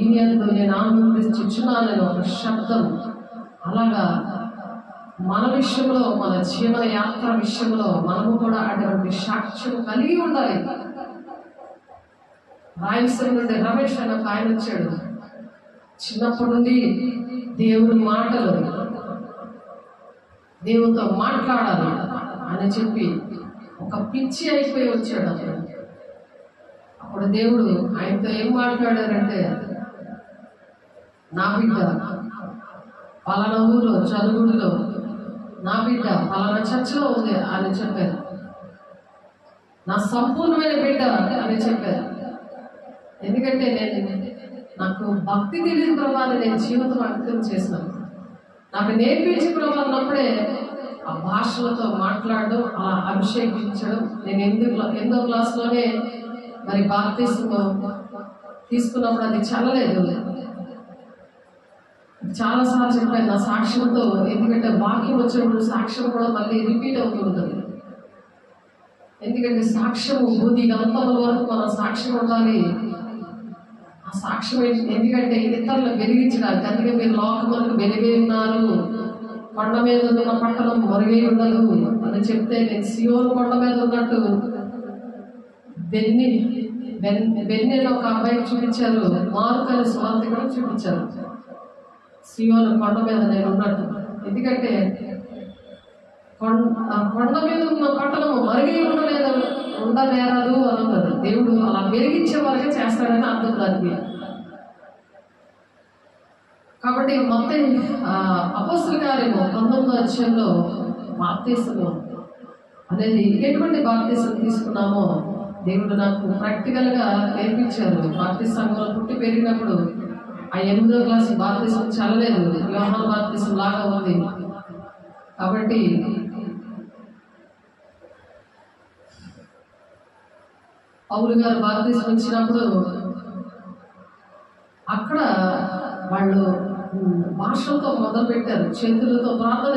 ఈయన యందు నేను ఆనందించుచున్నానని ఒక శబ్దం. అలాగా మన విషయంలో, మన జీవన యాత్ర విషయంలో మనము కూడా అటువంటి సాక్ష్యం కలిగి ఉండాలి. రాయలసీమ నుండి రమేష్ అనే ఒక ఆయన వచ్చాడు. చిన్నప్పటి నుండి దేవుని మాటలు, దేవునితో మాట్లాడాలి అని చెప్పి ఒక పిచ్చి అయిపోయి వచ్చాడు అతను. అప్పుడు దేవుడు ఆయనతో ఏం మాట్లాడారంటే, నా బిడ్డ పలానా ఊరు చదువులో, నా బిడ్డ పలానా చర్చిలో ఉంది అని చెప్పారు. నా సంపూర్ణమైన బిడ్డ అని చెప్పారు. ఎందుకంటే నాకు భక్తి తెలియని ప్రభావాన్ని నేను జీవితం అంకితం చేసినాను. నాకు నేర్పించి ప్రభావినప్పుడే ఆ భాషలతో మాట్లాడడం, ఆ అభిషేకించడం. నేను 8వ క్లాస్లోనే మరి బాప్తిస్మం తీసుకున్నప్పుడు అది చల్లలేదు. చాలాసార్లు చెప్పాను నా సాక్ష్యంతో. ఎందుకంటే వాక్యం వచ్చినప్పుడు సాక్ష్యం కూడా మళ్ళీ రిపీట్ అవుతూ ఉంటుంది. ఎందుకంటే సాక్ష్యము బుద్ధి గంతముల వరకు మనం సాక్ష్యం ఉండాలి. ఆ సాక్ష్యం ఎందుకంటే ఇతరులు వెలిగించడానికి. అందుకే మీరు లోకములకు వెలిగే ఉన్నారు, కొండ మీద ఉన్న పట్టణం మరుగై ఉండదు అని చెప్తే, నేను సియోను కొండ మీద ఉన్నట్టు బెన్ని ఒక అబ్బాయికి చూపించారు, మార్కు అనే సువార్తికుడు చూపించారు. సియోను కొండ మీద నేను ఉన్నట్టు. ఎందుకంటే కొండ మీద ఉన్న పట్టణము మరుగై ఉండనేరాదు అని అన్నారు. దేవుడు అలా వెలిగించే వరకే చేస్తాడని అర్థం దానికి. కాబట్టి మొత్తం అపోస్తలుల కార్యము 19వ అధ్యాయంలో బాప్తిస్మం అనేది ఎటువంటి బాప్తిస్మం తీసుకున్నామో దేవుడు నాకు ప్రాక్టికల్గా నేర్పించారు. బాప్తిస్మ సంఘంలో పుట్టి పెరిగినప్పుడు ఆ 8వ క్లాస్ బాప్తిస్మం చల్లలేదు, యోహాను బాప్తిస్మం లాగా ఉంది. కాబట్టి పౌలు గారు బాప్తిస్మం ఇచ్చినప్పుడు అక్కడ వాళ్ళు భాషలతో మొదలు పెట్టారు, చేతులతో ప్రార్థన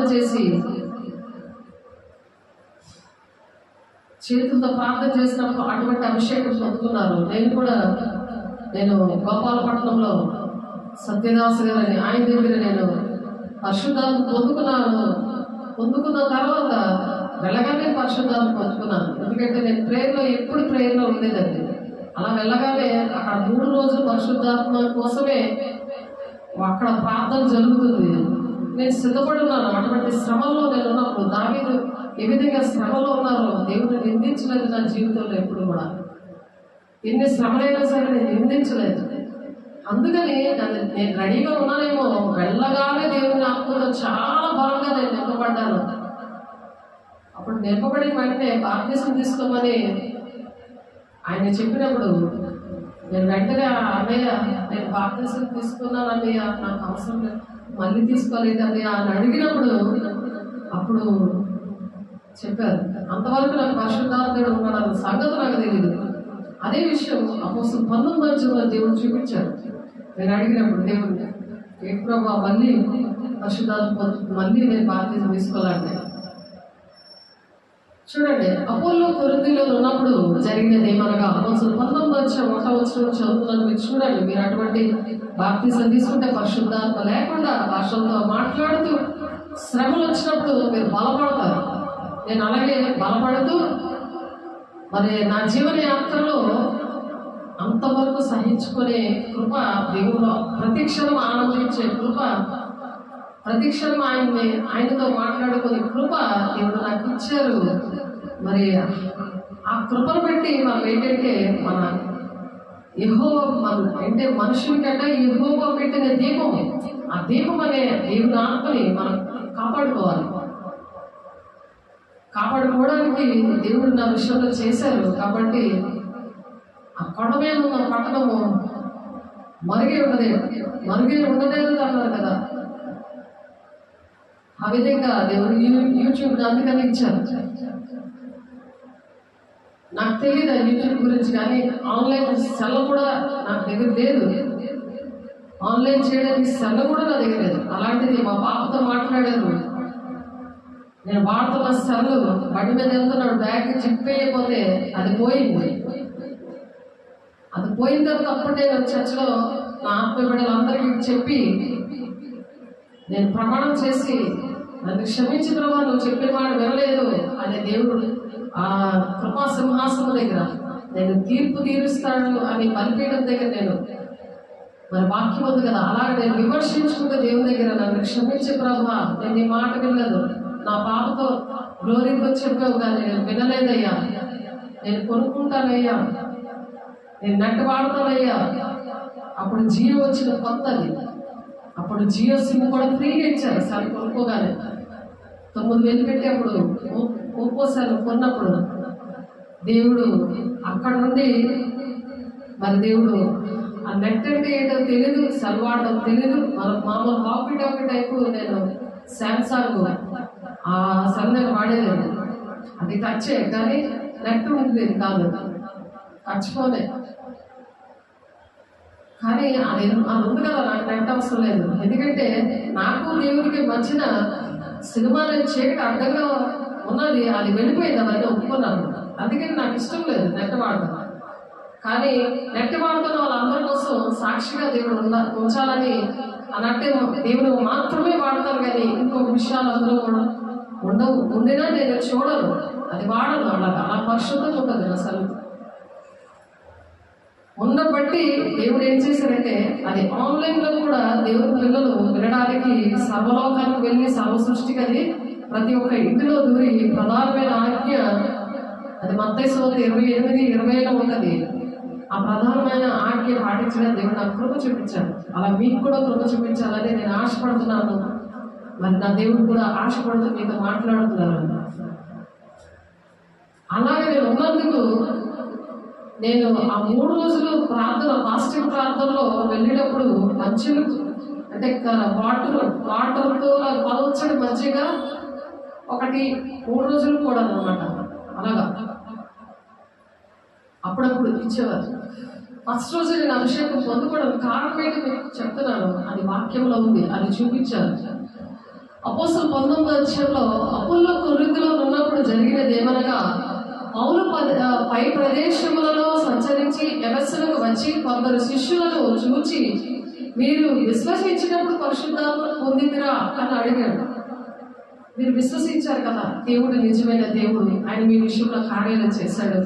చేసినప్పుడు అటువంటి అభిషేకం పొందుకున్నారు. నేను గోపాలపట్నంలో సత్యదాస్ గారని ఆయన దగ్గర నేను పరిశుద్ధాత్మ పొందుకున్న తర్వాత వెళ్ళగానే పరిశుద్ధాత్మ పొందుకున్నాను. ఎందుకంటే నేను ఎప్పుడు ప్రేయర్లో ఉండేదండి. అలా వెళ్ళగానే అక్కడ 3 రోజులు పరిశుద్ధాత్మ కోసమే అక్కడ ప్రార్థన జరుగుతుంది. నేను సిద్ధపడి ఉన్నాను. అటువంటి శ్రమల్లో నేను ఉన్నప్పుడు దావీదు ఏ విధంగా శ్రమలో ఉన్నారో దేవుడిని నిందించలేదు నా జీవితంలో ఎప్పుడు కూడా. ఎన్ని శ్రమలైనా సరే నేను నిందించలేదు. అందుకని నేను రెడీగా ఉన్నానేమో, వెళ్ళగానే దేవుని ఆత్మలో చాలా బలంగా నేను నింపబడ్డాను. అప్పుడు నింపబడిన వెంటనే బాప్తిస్మం తీసుకోమని ఆయన చెప్పినప్పుడు నేను వెంటనే అన్నయ్య నేను బాప్తిస్మం తీసుకున్నాను అన్నయ్య, నాకు అవసరం లేదు, మళ్ళీ తీసుకోలేదు అన్నయ్య అని అడిగినప్పుడు అప్పుడు చెప్పారు. అంతవరకు నాకు పరిశుద్ధాత్ముడు ఉన్నాడన్న సంగతి నాకు తెలియదు. అదే విషయం అపోస్తలుల 19వ అధ్యాయంలో దేవుడు చూపించారు. నేను అడిగినప్పుడు దేవుడు ఏ ప్రభా మళ్ళీ పరిశుద్ధాత్మ మళ్ళీ నేను బాప్తిస్మం తీసుకోవాలంటే, చూడండి అపోల్లో కొరింథీలో ఉన్నప్పుడు జరిగినది ఏమనగా అపోస్తలుల 19వ అధ్యాయం 1వ వచనం చదువుతున్నాను. మీరు చూడండి. మీరు అటువంటి బాప్తిస్మం తీసుకుంటే పరిశుద్ధాత్మ లేకుండా భాషలతో మాట్లాడుతూ శ్రమలు వచ్చినప్పుడు మీరు బలపడతారు. నేను అలాగే బలపడుతూ మరి నా జీవన యాత్రలో అంతవరకు సహించుకునే కృప దేవుడు, ప్రతిక్షణం ఆనందించే కృప, ప్రతిక్షణం ఆయనతో మాట్లాడుకునే కృప దేవుడు నాకు ఇచ్చారు. మరి ఆ కృపను బట్టి మనం ఏంటంటే మన యెహోవా అంటే మనుషుల కంటే యెహోవా పెట్టిన దీపం, ఆ దీపం అనే దేవుని ఆత్మని మనం కాపాడుకోవడానికి దేవుడు నా విషయంలో చేశారు. కాబట్టి ఆ కొండ మీద ఉన్న పట్టణము మరుగే ఉండలేదు అన్నారు కదా. ఆ విధంగా దేవుడు యూట్యూబ్ అందుకని ఇచ్చారు. నాకు తెలియదు యూట్యూబ్ గురించి, కానీ ఆన్లైన్ సెల్ కూడా నాకు దగ్గర లేదు. ఆన్లైన్ చేయడానికి సెల్ కూడా నా దగ్గర లేదు. అలాంటిది మా పాపతో మాట్లాడారు. నేను వాడుతున్న సెల్ బండి మీద వెళ్తున్నాడు, బ్యాగ్ చిక్కిపోయిపోతే అది పోయింది. అది పోయిన తర్వాత అప్పుడే నేను చర్చలో నా ఆత్మ బిడ్డలందరికీ చెప్పి నేను ప్రమాణం చేసి, నన్ను క్షమించి ప్రభా నువ్వు చెప్పిన మాట వినలేదు అనే దేవుడు ఆ కృపా సింహాసనం దగ్గర నేను తీర్పు తీరుస్తాను అని బలిపీఠం దగ్గర నేను మరి వాక్యం ఉంది కదా, అలాగే నేను విమర్శించుకుంటే దేవుని దగ్గర నన్ను క్షమించే ప్రభా నేను నీ మాట వినలేదు, నా పాపతో గ్లోరీకి చెప్పావు కానీ నేను వినలేదయ్యా, నేను కొనుక్కుంటానయ్యా, నేను నెట్ వాడతానయ్యా. అప్పుడు జియో వచ్చిన కొత్తది, అప్పుడు జియో సిమ్ కూడా ఫ్రీగా ఇచ్చారు. సార్ కొనుక్కోగానే 9,000 పెట్టి అప్పుడు ఒప్పోసారి కొన్నప్పుడు దేవుడు అక్కడ నుండి మరి దేవుడు ఆ నెట్ అంటే ఏంటో తెలీదు, సెల్వాడడం తెలీదు. మన మామూలు వాకీ టాకీ టైపు నేను శాంసంగ్ ఆ సెల్ నేను వాడేది, అది టచ్చే కానీ నెట్ ఉండేది కాదు, టచ్ ఫోనే. కానీ అది ఉంది కదా, నాకు నెట్ అవసరం లేదు. ఎందుకంటే నాకు దేవుడికి మధ్యన సినిమాలో చీకటి అడ్డంగా ఉన్నది, అది వెళ్ళిపోయింది, అవన్నీ ఒప్పుకున్నాను. అందుకని నాకు ఇష్టం లేదు నెట్ వాడడం. కానీ నెట్ వాడుతున్న వాళ్ళందరి కోసం సాక్షిగా దేవుడు ఉంచాలని అన్నట్టే దేవుడు మాత్రమే వాడతారు. కానీ ఇంకొక విషయాలు అందరూ కూడా ఉండవు. ఉండినా నేను చూడను, అది వాడను. అలా పరిశుద్ధంగా ఉంటుంది అసలు. ఉన్న బట్టి దేవుడు ఏం చేశారంటే అది ఆన్లైన్ లో కూడా దేవుని పిల్లలు వినడానికి సర్వలోకానికి వెళ్ళి సర్వ సృష్టికి అది ప్రతి ఒక్క ఇంటిలో దూరి ప్రధానమైన ఆజ్ఞ అది మత్తయి సువార్త 28:20 ఉన్నది. ఆ ప్రధానమైన ఆజ్ఞ పాటించడానికి దేవుడు నాకు కృప చూపించాడు. అలా మీకు కూడా కృప చూపించాలని నేను ఆశపడుతున్నాను. మరి నా దేవుడు కూడా ఆశపడుతూ మీతో మాట్లాడుతున్నాను. అలాగే నేను ఉన్నందుకు నేను ఆ 3 రోజులు ప్రార్థన ఫాస్టింగ్ ప్రార్థనలో వెళ్ళేటప్పుడు మంచిగా అంటే వాటర్తో పదవచ్చడి మంచిగా ఒకటి 3 రోజులు కూడా అన్నమాట. అలాగా అప్పుడప్పుడు ఇచ్చేవారు. ఫస్ట్ రోజు నేను అభిషేకం పొందుకోవడం కారణం ఏంటి మీకు చెప్తున్నాను, అది వాక్యంలో ఉంది, అది చూపించారు. అపోస్తలుల 19వ అధ్యాయంలో అపోల్లో కొరింథీలో ఉన్నప్పుడు జరిగినది ఏమనగా, పౌలు పై ప్రదేశములలో సంచరించి ఎఫెసునకు వచ్చి కొందరు శిష్యులను చూచి, మీరు విశ్వసించినప్పుడు పరిశుద్ధాత్మను పొందిందిరా అని అడిగాడు. మీరు విశ్వసించారు కదా, దేవుడు నిజమైన దేవుడు, ఆయన మీ విషయంలో కార్యాలు చేశాడు,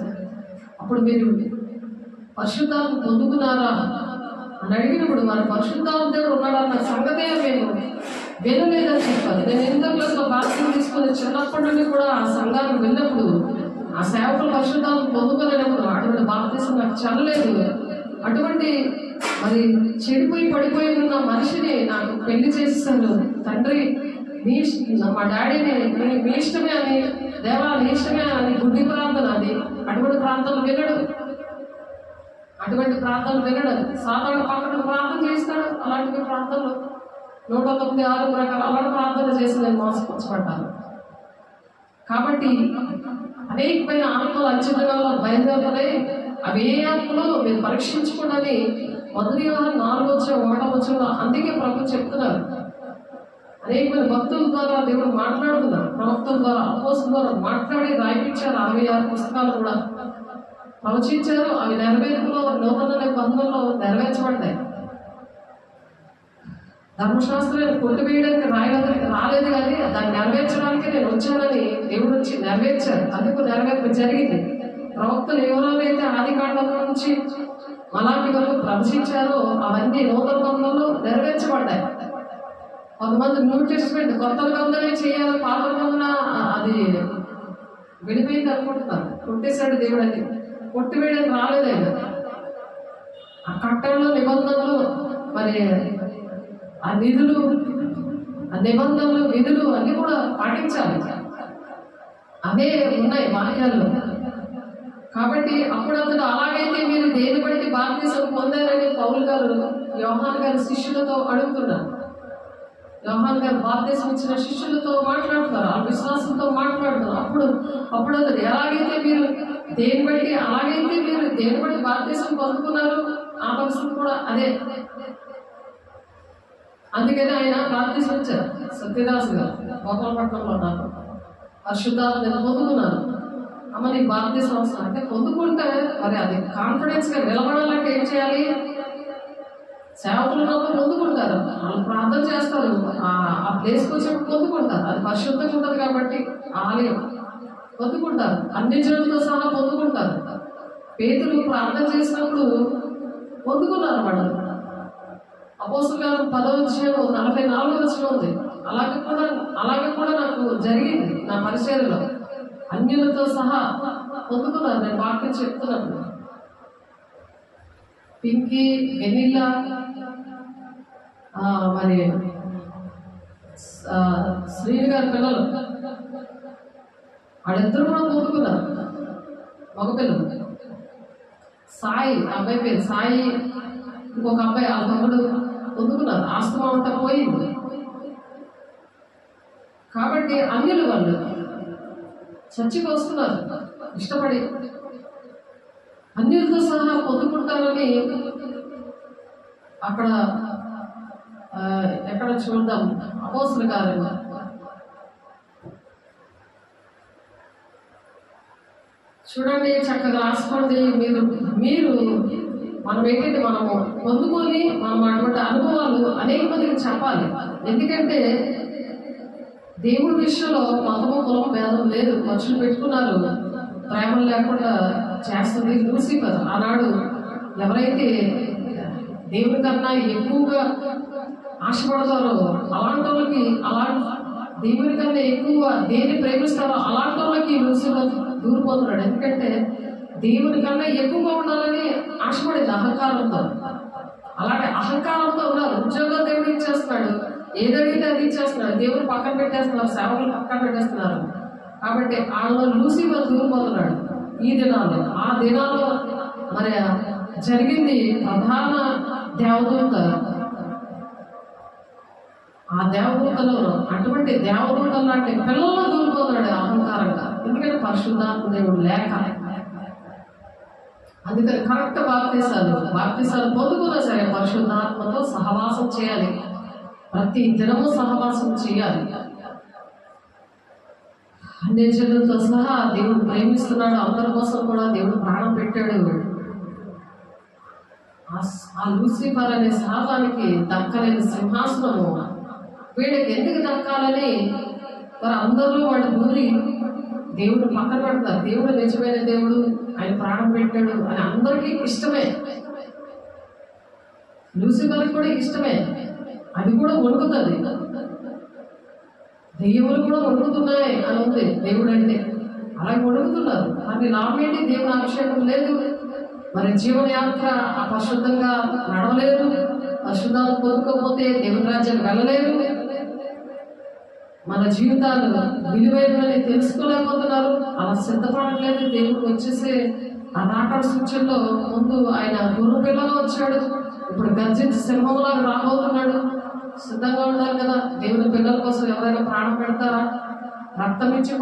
అప్పుడు మీరు పరిశుద్ధాత్మ పొందుకున్నారా అని అడిగినప్పుడు వారు పరిశుద్ధాత్మ దేవుడు ఉన్నాడన్న సంగతే మేము వినలేదని చెప్పారు. నేను 8వ క్లాస్లో బాప్తిజం తీసుకుని చిన్నప్పటి నుండి కూడా ఆ సంఘానికి వెళ్ళినప్పుడు ఆ సేవకులు పరిశుద్ధాత్మ పొందుకోలేనప్పుడు అటువంటి బాప్తిజం నాకు చల్లలేదు. అటువంటి మరి చెడిపోయి పడిపోయి ఉన్న మనిషిని నాకు పెళ్లి చేసేసాను. తండ్రి మా డాడీని మీ ఇష్టమే అని, దేవా నీ ఇష్టమే అని గుడ్డి ప్రార్థన అది. అటువంటి ప్రాంతాలు వినడు, సాధారణ పక్కన ప్రార్థన చేస్తాడు. అలాంటి ప్రాంతాలు 196 ప్రకారం అలాంటి ప్రార్థన చేసి నేను మోసపరచబడ్డాను. కాబట్టి అనేకమైన ఆత్మలు అంచెలలో బయలుదేరుతాయి. అవి ఏ ఆత్మలో మీరు పరీక్షించుకోండి. 1 యోహాను 4:1 అందుకే ప్రభు చెప్తున్నారు. అనేకమైన భక్తుల ద్వారా దేవుడు మాట్లాడుతున్నారు, ప్రవక్తల ద్వారా అపోస్తలుల ద్వారా మాట్లాడి రాయించారు. 66 పుస్తకాలు కూడా ప్రవచించారు. అవి నెరవేర్పులో నూతన నిబంధనలో నెరవేర్చబడ్డాయి. ధర్మశాస్త్రాన్ని కొట్టివేయడానికి రాలేదు కానీ దాన్ని నెరవేర్చడానికి నేను వచ్చానని దేవుడు వచ్చి నెరవేర్చారు. అందుకు నెరవేర్పు జరిగింది. ప్రవక్తలు ఎవరైతే ఆది కాండం నుంచి మలాకి వరకు ప్రవచించారో అవన్నీ నూతన నిబంధనలో నెరవేర్చబడ్డాయి. కొంతమంది న్యూ టెస్ట్మెంట్ కొత్త నిబంధనే చేయాలి, పాత నిబంధన అది విడిపోయింది అనుకుంటున్నారు. కొట్టేశాడు దేవుడు, అది కొట్టివేయడానికి రాలేదు. ఆయన ఆ కట్టడంలో నిబంధనలు మరి ఆ నిధులు, ఆ నిబంధనలు, విధులు అన్ని కూడా పాటించాలి. అవే ఉన్నాయి వాక్యాల్లో. కాబట్టి అప్పుడు అతను అలాగైతే మీరు దేని బట్టి బాప్తిసం పొందారని పౌలు గారు యోహాను గారి శిష్యులతో అడుగుతున్నారు. యోహాను గారు బాప్తిసం ఇచ్చిన శిష్యులతో మాట్లాడుతున్నారు, ఆ విశ్వాసంతో మాట్లాడుతున్నారు. అప్పుడు అతను అలాగైతే మీరు దేని బట్టి బాప్తిసం పొందుకున్నారు, ఆ పరిస్థితి కూడా అదే. అందుకని ఆయన బాప్తిసం ఇచ్చారు. సత్యదాస్ గారు గోపాలపట్నంలో ఉన్నారు. పరిశుద్ధాత్మ నేను పొందుకున్నాను. అమ్మ నీకు బాప్తిసం అవసరం అంటే పొందుకుంటే మరి అది కాన్ఫిడెన్స్ గా నిలబడాలంటే ఏం చేయాలి? సేవకులు ఉన్నప్పుడు పొందుకుంటారు, వాళ్ళు ప్రార్థన చేస్తారు, ఆ ప్లేస్కి వచ్చినప్పుడు పొందుకుంటారు. అది పరిశుద్ధంగా ఉంటుంది కాబట్టి ఆలయం పొందుకుంటారు. అన్ని జనులతో సహా పొందుకుంటారు. పేతురు ప్రార్థన చేసినప్పుడు పొందుకున్నారు వాళ్ళు. అపోస్తలుల కార్యం 10వ అధ్యాయం 44వ వచనం ఉంది. అలాగే కూడా నాకు జరిగింది నా పరిచర్యలో. అన్యులతో సహా పొందుకున్నారు. నేను వాక్యం చెప్తున్నప్పుడు పింకీ, వెనిల్లా, మరి శ్రీని గారి పిల్లలు వాళ్ళిద్దరు కూడా పొందుకున్నారు. మగపిల్లలు. సాయి అబ్బాయి పేరు సాయి, ఇంకొక అబ్బాయి ఆ తమ్ముడు పొందుకున్నారు. ఆస్తమా అంతా పోయింది. కాబట్టి అన్యులు వాళ్ళు చర్చికి వస్తున్నారు ఇష్టపడి, అన్యులతో సహా పొందుకుంటారని అక్కడ ఎక్కడ చూద్దాం, అపోస్తుల కార్యం చూడండి, చక్కగా రాసుకోండి. మీరు మనం ఏంటంటే మనము పొందుకొని మనం అటువంటి అనుభవాలు అనేక మందికి చెప్పాలి. ఎందుకంటే దేవుడి విషయంలో మతము కులం భేదం లేదు. మనుషులు పెట్టుకున్నారు, ప్రేమలు లేకుండా చేస్తుంది లూసిఫర్. ఆనాడు ఎవరైతే దేవుడి కన్నా ఎక్కువగా ఆశపడతారో అలాంటి వాళ్ళకి, దేవుడి కన్నా ఎక్కువ దేన్ని ప్రేమిస్తారో అలాంటి వాళ్ళకి లూసిఫర్ దూరిపోతున్నాడు. ఎందుకంటే దేవుడి కన్నా ఎక్కువగా ఉండాలని ఆశపడేది అహంకారంతో. అలాగే అహంకారంతో ఉన్నారు. ఉద్యోగం దేవుడు ఇచ్చేస్తున్నాడు, ఏదడిగితే అది ఇచ్చేస్తున్నాడు, దేవుడు పక్కన పెట్టేస్తున్నారు, సేవకులు పక్కన పెట్టేస్తున్నారు. కాబట్టి వాళ్ళ లూసిఫర్ దూరిపోతున్నాడు. ఈ దినాల్లో ఆ దినాల్లో మరి జరిగింది. ప్రధాన దేవదూత, ఆ దేవదూతలో అటువంటి దేవదూతలు లాంటి పిల్లల్లో దూరిపోతున్నాడు అహంకారంగా. ఎందుకంటే పరిశుద్ధాత్మ దేవుడు లేక. అందుకని కరెక్ట్ బాప్తిసాలు పొందుకున్నా సరే పరిశుద్ధాత్మతో సహవాసం చేయాలి. ప్రతి దినము సహవాసం చేయాలి. అన్ని జనులతో సహా దేవుడు ప్రేమిస్తున్నాడు. అందరి కోసం కూడా దేవుడు ప్రాణం పెట్టాడు. ఆ లూసిఫర్ అనే శాతానికి దక్కలేని సింహాసనము వీళ్ళకి ఎందుకు దక్కాలని మరి అందరూ వాడు దూరి దేవుడు పక్కన పెడతారు. దేవుడు నిజమైన దేవుడు, ఆయన ప్రాణం పెట్టాడు అని అందరికీ ఇష్టమే. లూసిఫర్కి కూడా ఇష్టమే. అది కూడా వణుకుతుంది. దెయ్యములు కూడా వణుకుతున్నాయి అని ఉంది దేవుడు అంటే. అలాగే వణుకుతున్నారు. మరి నామేంటి దేవుని అభిషేకం లేదు, మరి జీవనయాత్ర పరిశుద్ధంగా నడవలేదు, పరిశుద్ధాలు పొందుకోకపోతే దేవుని రాజ్యానికి వెళ్ళలేదు, మన జీవితాలు విలువైనవని తెలుసుకోలేకపోతున్నారు, అలా సిద్ధపడట్లేదు. దేవుడు వచ్చేసి ఆ నాటక సూచనలో ముందు ఆయన గుర్రు పిల్లగా వచ్చాడు, ఇప్పుడు గర్జించి సింహంలాగా రాబోతున్నాడు. సిద్ధంగా ఉండాలి కదా. దేవుని పిల్లల కోసం ఎవరైనా ప్రాణం పెడతారా? రక్తం ఇచ్చి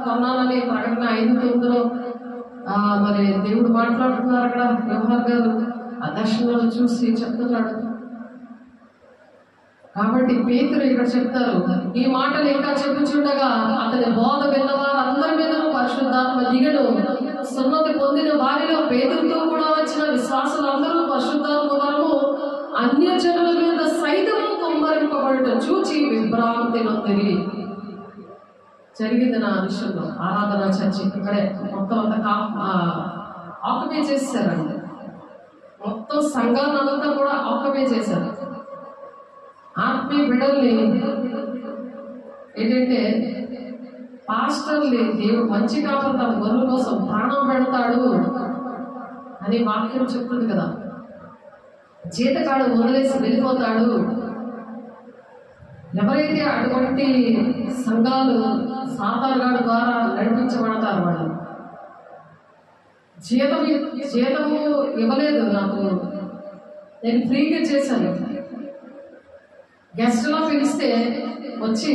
కొన్నానని ప్రకటన 5:9 మరి దేవుడు మాట్లాడుతున్నారు అక్కడ. వ్యవహార్ గారు ఆ దర్శనాలు చూసి చెప్తున్నాడు. కాబట్టి పేతురు ఇక్కడ చెప్తారు, ఈ మాటలు ఇంకా చెప్పుచుండగా అతని బోధ విన్నవారు అందరి మీద పరిశుద్ధాత్మ దిగడు. సున్నతి పొందిన వారిలో పేతురుతో కూడా వచ్చిన విశ్వాసులందరూ పరిశుద్ధాత్మ వరము అన్యజనుల మీద సైతము కుమ్మరింపబడటం చూచి విభ్రాంతి నొందిరి. జరిగింది నా విషయంలో. ఆరాధన చర్చి ఇక్కడే మొత్తం అంతా ఆక్యుపై చేశారండి. మొత్తం సంఘాన్ని అంతా కూడా ఆక్యుపై చేశారు. ఆత్మీయ బిడ్డల్ని ఏంటంటే పాస్టర్ని దేవుడు మంచి కావాలి తన గొర్రెల కోసం ప్రాణం పెడతాడు అని వాక్యం చెప్తుంది కదా. జీతకాడు వదిలేసి వెళ్ళిపోతాడు. ఎవరైతే అటువంటి సంఘాలు సాతానుగాడు ద్వారా నడిపించబడతారు, వాళ్ళు జీతము ఇవ్వలేదు నాకు, నేను ఫ్రీగా చేశాను. గెస్ట్లో పిలిస్తే వచ్చి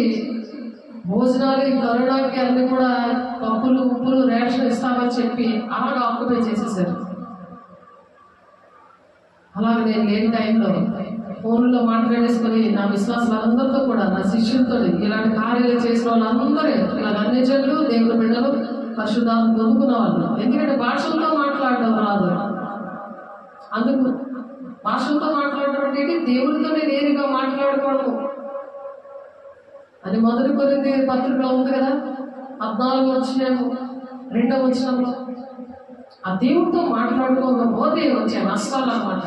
భోజనాలు కరోనాకి అన్ని కూడా పప్పులు ఉప్పులు రేషన్ ఇస్తామని చెప్పి అలాగా ఆక్యుపై చేసేసారు. అలాగే నేను లేని టైంలో ఫోన్లో మాట్లాడేసుకొని నా విశ్వాసాలందరితో కూడా, నా శిష్యులతో ఇలాంటి కార్యాలు చేసిన వాళ్ళందరూ ఇలా అన్ని జనులు దేవుని బిడ్డలు పరిశుద్ధాత్మ పొందుకున్న వాళ్ళు. ఎందుకంటే భాషలతో మాట్లాడడం రాదు. అందుకు భాషలతో మాట్లాడడం అంటే దేవుడితోనే నేరుగా మాట్లాడుకోవడం అది 1 కొరింథీ పత్రికలో ఉంది కదా. 14 వచనంలో ఆ దేవుడితో మాట్లాడుకోకపోతే వచ్చే నష్టాలు అన్నమాట.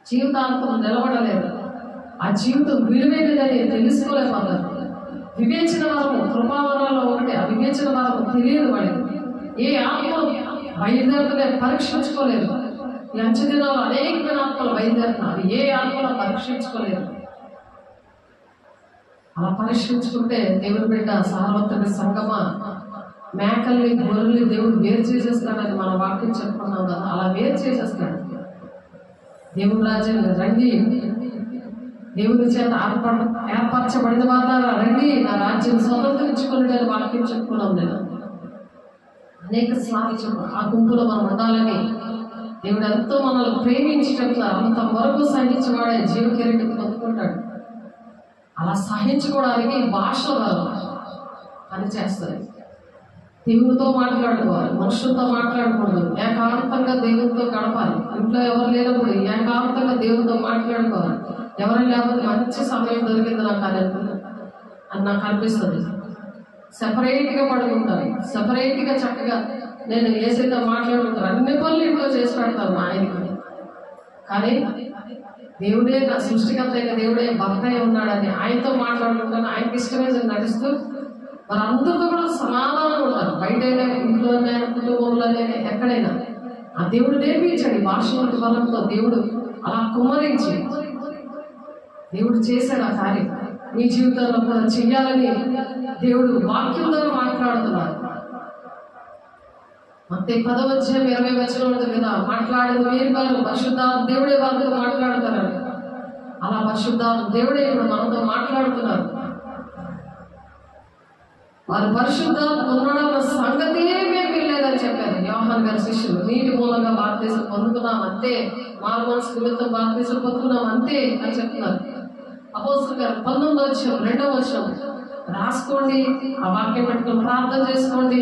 జీవితాంతం నిలబడలేదు. ఆ జీవితం విలువైనదని తెలుసుకోలేకపోతారు. వివేచన వరము కృపావరాల్లో ఒకటి. ఆ వివేచన వరము తెలియదు వాడికి. ఏ ఆత్మ బయలుదేరుతలే పరీక్షించుకోలేదు. ఈ అంచె దినాలు అనేకమైన ఆత్మలు బయలుదేరుతున్నారు. ఏ ఆత్మలో పరీక్షించుకోలేదు. అలా పరీక్షించుకుంటే దేవుని బిడ్డ సార్వత్రిక సంగమా మేకల్ని గొర్రెల్ని దేవుడు వేరు చేసేస్తాడని మన వాక్యం చెప్పుకున్నాం కదా, అలా వేరు చేసేస్తాడు. దేవుని రాజ్యాన్ని రండి, దేవుని చేత ఏర్పరచబడిన వాళ్ళ రండి, నా రాజ్యం స్వతంత్రించుకుని వాక్యం చెప్పుకున్నాం. నేను అనేక సార్లు చెప్పు ఆ గుంపులో మనం ఉండాలని. దేవుడు ఎంతో మనల్ని ప్రేమించేటట్లా అంతవరకు సహించేవాడే జీవ కిరీటం పొందుకుంటాడు. అలా సహించుకోవడానికి భాష పనిచేస్తుంది. దేవునితో మాట్లాడుకోవాలి, మనుషులతో మాట్లాడకూడదు. ఏకాంతంగా దేవునితో గడపాలి. ఇంట్లో ఎవరు లేనప్పుడు ఏకాంతంగా దేవునితో మాట్లాడుకోవాలి. ఎవరు లేకపోతే మంచి సమయం దొరికింది నాకు అని నాకు అనిపిస్తుంది. సెపరేట్గా పడుకుంటాను, సెపరేట్గా చక్కగా నేను ఏసైతో మాట్లాడుకుంటాను. అన్ని పనులు ఇంట్లో చేసి పెడతాను మా ఆయనకి. కానీ దేవుడే నా సృష్టికర్త అయిన దేవుడే భర్త అయి ఉన్నాడని ఆయనతో మాట్లాడుకుంటాను. ఆయనకి ఇష్టమైన నడుస్తూ మరి అందరితో కూడా సమాధానం ఉంటారు. బయటైనా, ఇంట్లోనే, కుటుంబంలోనే, ఎక్కడైనా. ఆ దేవుడు నేర్పించాడు ఈ భాషల బలంతో. దేవుడు అలా కుమ్మరించి దేవుడు చేశాడు ఆ కార్యం. మీ జీవితంలో కూడా చెయ్యాలని దేవుడు వాక్యం ద్వారా మాట్లాడుతున్నాడు. మత్తయి 10:20 ఉంటుంది కదా, మాట్లాడేది మీరు కాదు, పరిశుద్ధాత్మ దేవుడే వాళ్ళతో మాట్లాడుతున్నారు. అలా పరిశుద్ధాత్మ దేవుడే ఇప్పుడు మనతో మాట్లాడుతున్నారు. వారు పరిశుద్ధాత్మ ఉన్నాడన్న సంగతి మేము లేదని చెప్పారు యోహాను గారి శిష్యులు. నీటి మూలంగా బాప్తిసం పొందుకున్నాం అంతే, మారు మనసు నిమిత్తం బాప్తిసం పొందుకున్నాం అంతే అని చెప్తున్నారు. అపోస్తలుల గారు 19:2 రాసుకోండి, ఆ వాక్యం పెట్టుకుని ప్రార్థన చేసుకోండి.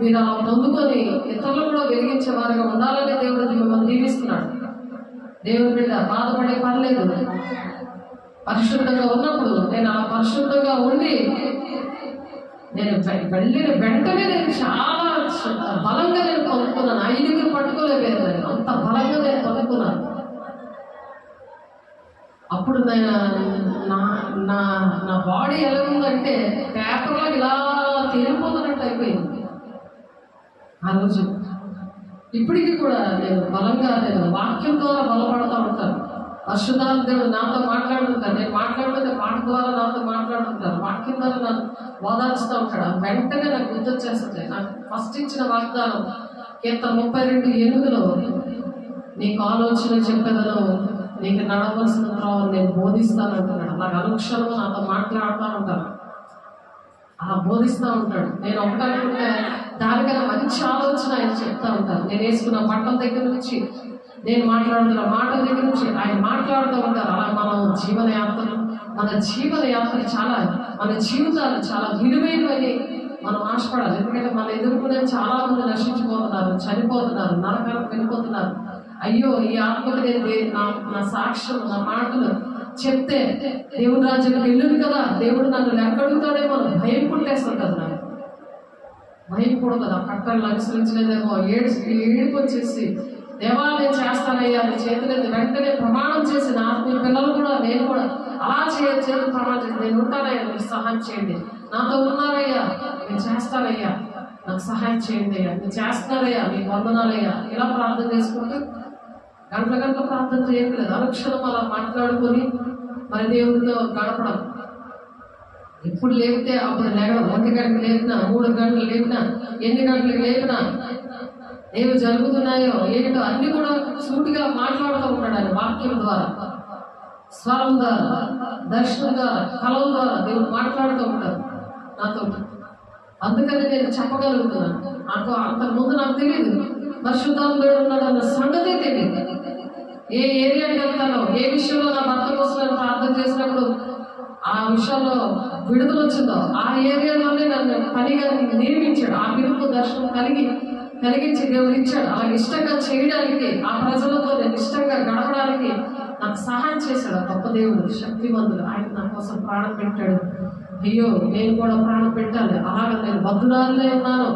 మీరు అలా పొందుకొని ఇతరులు కూడా వెలిగించే వారిగా ఉండాలని దేవుడు మిమ్మల్ని దీవిస్తున్నాడు. దేవుని బిడ్డ బాధపడే పని లేదు. పరిశుద్ధంగా ఉన్నప్పుడు నేను ఆ పరిశుద్ధంగా ఉండి నేను వెళ్ళిన వెంటనే నేను చాలా బలంగా నేను పొందుకున్నాను. 5 పట్టుకోలేకపోయాను, నేను అంత బలంగా నేను పొందుకున్నాను. అప్పుడు నేను నా బాడీ ఎలా ఉందంటే పేపర్లో ఇలా తిరిగిపోతున్నట్టు అయిపోయింది ఆ రోజు. ఇప్పటికీ కూడా నేను బలంగా నేను వాక్యం ద్వారా బలపడతా ఉంటాను. పరిశుద్ధాత్మ దేవుడు నాతో మాట్లాడుతుంటారు. నేను మాట్లాడుతుంటే పాట ద్వారా నాతో మాట్లాడుతుంటారు. వాక్యం ద్వారా నన్ను ఓదార్చుతూ ఉంటాడు. వెంటనే నాకు గుర్తొచ్చేస్తుంది. నాకు ఫస్ట్ ఇచ్చిన వాగ్దానం కీర్తన 32:8 నీకు ఆలోచన చెప్పేదను, నీకు నడవలసిన త్రోవను నేను బోధిస్తాను అంటున్నాడు. నాకు అనుక్షణం నాతో మాట్లాడుతూ ఉంటాను, అలా బోధిస్తూ ఉంటాడు. నేను ఒకటనుకుంటే దానికన్నా మంచి ఆలోచన ఆయన చెప్తా ఉంటాను. నేను వేసుకున్న బట్టల దగ్గర నుంచి, నేను మాట్లాడుతున్న మాటల దగ్గర నుంచి ఆయన మాట్లాడుతూ ఉంటారు. అలా మన జీవన యాత్ర చాలా, మన జీవితాలు చాలా విలువైనవని మనం ఆశపడాలి. ఎందుకంటే మనం ఎదుర్కొనే చాలా మంది నశించిపోతున్నారు, చనిపోతున్నారు, నరకాలకు వెళ్ళిపోతున్నారు. అయ్యో ఈ ఆత్మకు నేను నా సాక్ష్యం, నా మాటలు చెప్తే దేవుని రాజ్యానికి వెళ్ళును కదా, దేవుడు నన్ను లెక్కడుగుతాడేమో భయం పుట్టేస్తుంది కదా. నాకు భయం కూడదు. ఆ కట్టలు అనుసరించలేదేమో ఏడుపు వచ్చేసి దేవా నేను చేస్తానయ్యా నీ చేతులైతే వెంటనే ప్రమాణం చేసి నా ఆత్మీయ పిల్లలు కూడా నేను కూడా అలా చేతి ప్రమాణం చేసి నేను ఉంటానయ్యా, మీరు సహాయం చేయండి, నాతో ఉన్నారయ్యా, నేను చేస్తానయ్యా, నాకు సహాయం చేయండి అయ్యా, మీరు చేస్తున్నారయ్యా, మీకు వందనాలయ్యా, ఇలా ప్రార్థన చేసుకుంటూ గంటల ప్రార్థన చేయట్లేదు. అనుక్షణం అలా మాట్లాడుకొని మరి దేవుడితో గడపడం. ఎప్పుడు లేపితే అప్పుడు లేవడం. 1 గంటకు లేపినా, 3 గంటలు లేపినా, ఎన్ని గంటలకు లేపినా ఏమి జరుగుతున్నాయో ఏంటో అన్ని కూడా సూటిగా మాట్లాడుతూ ఉంటాడు ఆయన వాక్యం ద్వారా, స్వరం ద్వారా, దర్శనం ద్వారా, కలం ద్వారా దేవుడు మాట్లాడుతూ ఉంటారు నాతో. అందుకని నేను చెప్పగలుగుతున్నాను. నాకు అంతకుముందు నాకు తెలియదు పరిశుద్ధాత్మ దేవుడు ఉన్నాడు అన్న సంగతే తెలియదు. ఏ ఏరియాకి వెళ్తానో, ఏ విషయంలో నా భర్త కోసం నేను ప్రార్థన చేసినప్పుడు ఆ విషయంలో విడుదల వచ్చిందో ఆ ఏరియాలోనే నన్ను పనిగా నియమించాడు. ఆ పిలుపు దర్శనం కలిగించి దేవుడు ఇచ్చాడు. అలా ఇష్టంగా చేయడానికి, ఆ ప్రజలతో నేను ఇష్టంగా గడపడానికి నాకు సహాయం చేశాడు. గొప్ప దేవుడు, శక్తివంతుడు. ఆయన నా కోసం ప్రాణం పెట్టాడు. అయ్యో నేను కూడా ప్రాణం పెట్టాలి. అలాగే నేను బద్దురాలనే ఉన్నాను.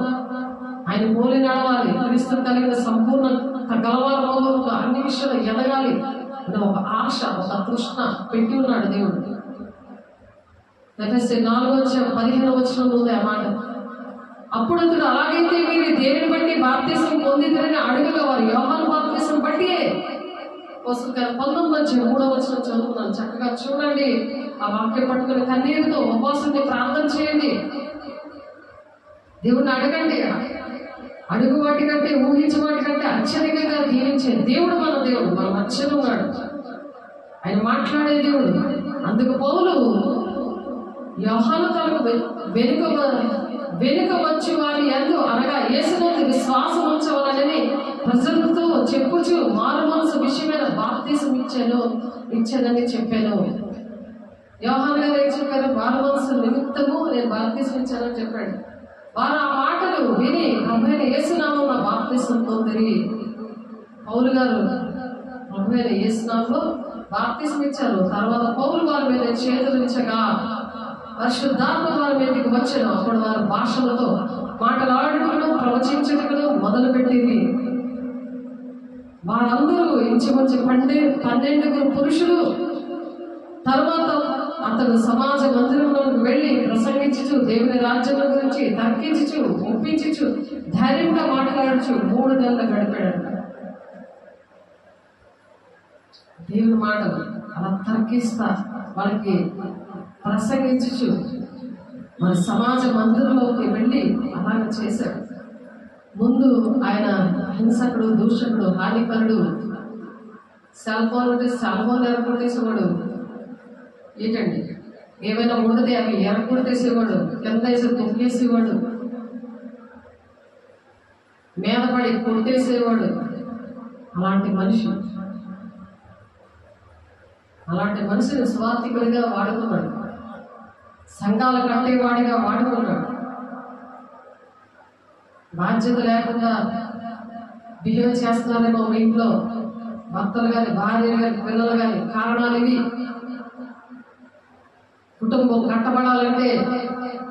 ఆయన పోలి నడవాలి, క్రీస్తు కలిగిన సంపూర్ణ గలవారు అన్ని విషయాలు ఎదగాలి అని ఒక ఆశ, ఒక తృష్ణ పెట్టి ఉన్నాడు దేవుడు. ఎఫెసీ 4:15 ఉంది ఆ మాట. అప్పుడు అతడు అలాగైతే మీరు దేనిని బట్టి బాప్తిసం పొందిందని అడుగుగా వారు యోహాను బాప్తిసం బట్టియే. 19:3 చదువుకున్నాను. చక్కగా చూడండి, ఆ వాక్యం పట్టుకుని కన్నీరుతో ఉపవాసం ప్రార్థన చేయండి. దేవుడిని అడగండి. అడుగు వాటి కంటే ఊహించే వాటి కంటే అత్యధికంగా దీవించే దేవుడు మన దేవుడు, మన మధ్యలో ఉన్నాడు. ఆయన మాట్లాడే దేవుడు. అందుకు పౌలు యోహాను తనకు వెనుక వచ్చి వారి యందు అనగా యేసునందు విశ్వాసం ఉంచవాలని ప్రజలతో చెప్పుచు మారు మనసు విషయమైన బాప్తిసం ఇచ్చానని చెప్పాను. యోహాను గారు ఏం చెప్పారు? మారు మనసు నిమిత్తము నేను బాప్తిసం ఇచ్చానని చెప్పాడు. వారు ఆ మాటలు విని ప్రభువైన యేసునామమున బాప్తిసం పొందిరి. పౌలు గారు ప్రభువైన యేసునామములో బాప్తిసం ఇచ్చారు. తర్వాత పౌలు వారి మీద చేతులుంచగా పరిశుద్ధాత్మ వారి మీదకి వచ్చాను. అప్పుడు వారు భాషలతో మాట్లాడుటను ప్రవచించుటను మొదలుపెట్టింది. వారందరూ ఇంచుమించు 12 పురుషులు. తర్వాత అతడు సమాజ మందిరంలోకి వెళ్ళి ప్రసంగించుచు దేవుని రాజ్యం గురించి తర్కించుచు ఒప్పించుచు ధైర్యంగా మాట్లాడుచు 3 నెలలు గడిపాడు. దేవుని మాటలు అలా తర్కిస్తా వాళ్ళకి ప్రసంగించుచు మన సమాజ మందిరంలోకి వెళ్ళి అలాగ చేశాడు. ముందు ఆయన హింసకుడు, దూషకుడు, హానికరుడు, సెల్ ఫోన్ ఉంటే సెల్ ఫోన్ ఎరగొట్టేసేవాడు. ఏంటండి ఏమైనా ఉండదే అవి ఎరగొట్టేసేవాడు, కింద వేసి తొక్కేసేవాడు, మీద పడి కొట్టేసేవాడు. అలాంటి మనిషిని స్వార్థికుడిగా వాడుకున్నాడు. సంఘాల కట్టేవాడిగా వాడుకున్నాడు. బాధ్యత లేకుండా బిహేవ్ చేస్తున్నారేమో మీ ఇంట్లో భర్తలు కానీ, భార్యలు కానీ, పిల్లలు కానీ. కారణాలు ఇవి. కుటుంబం కట్టబడాలంటే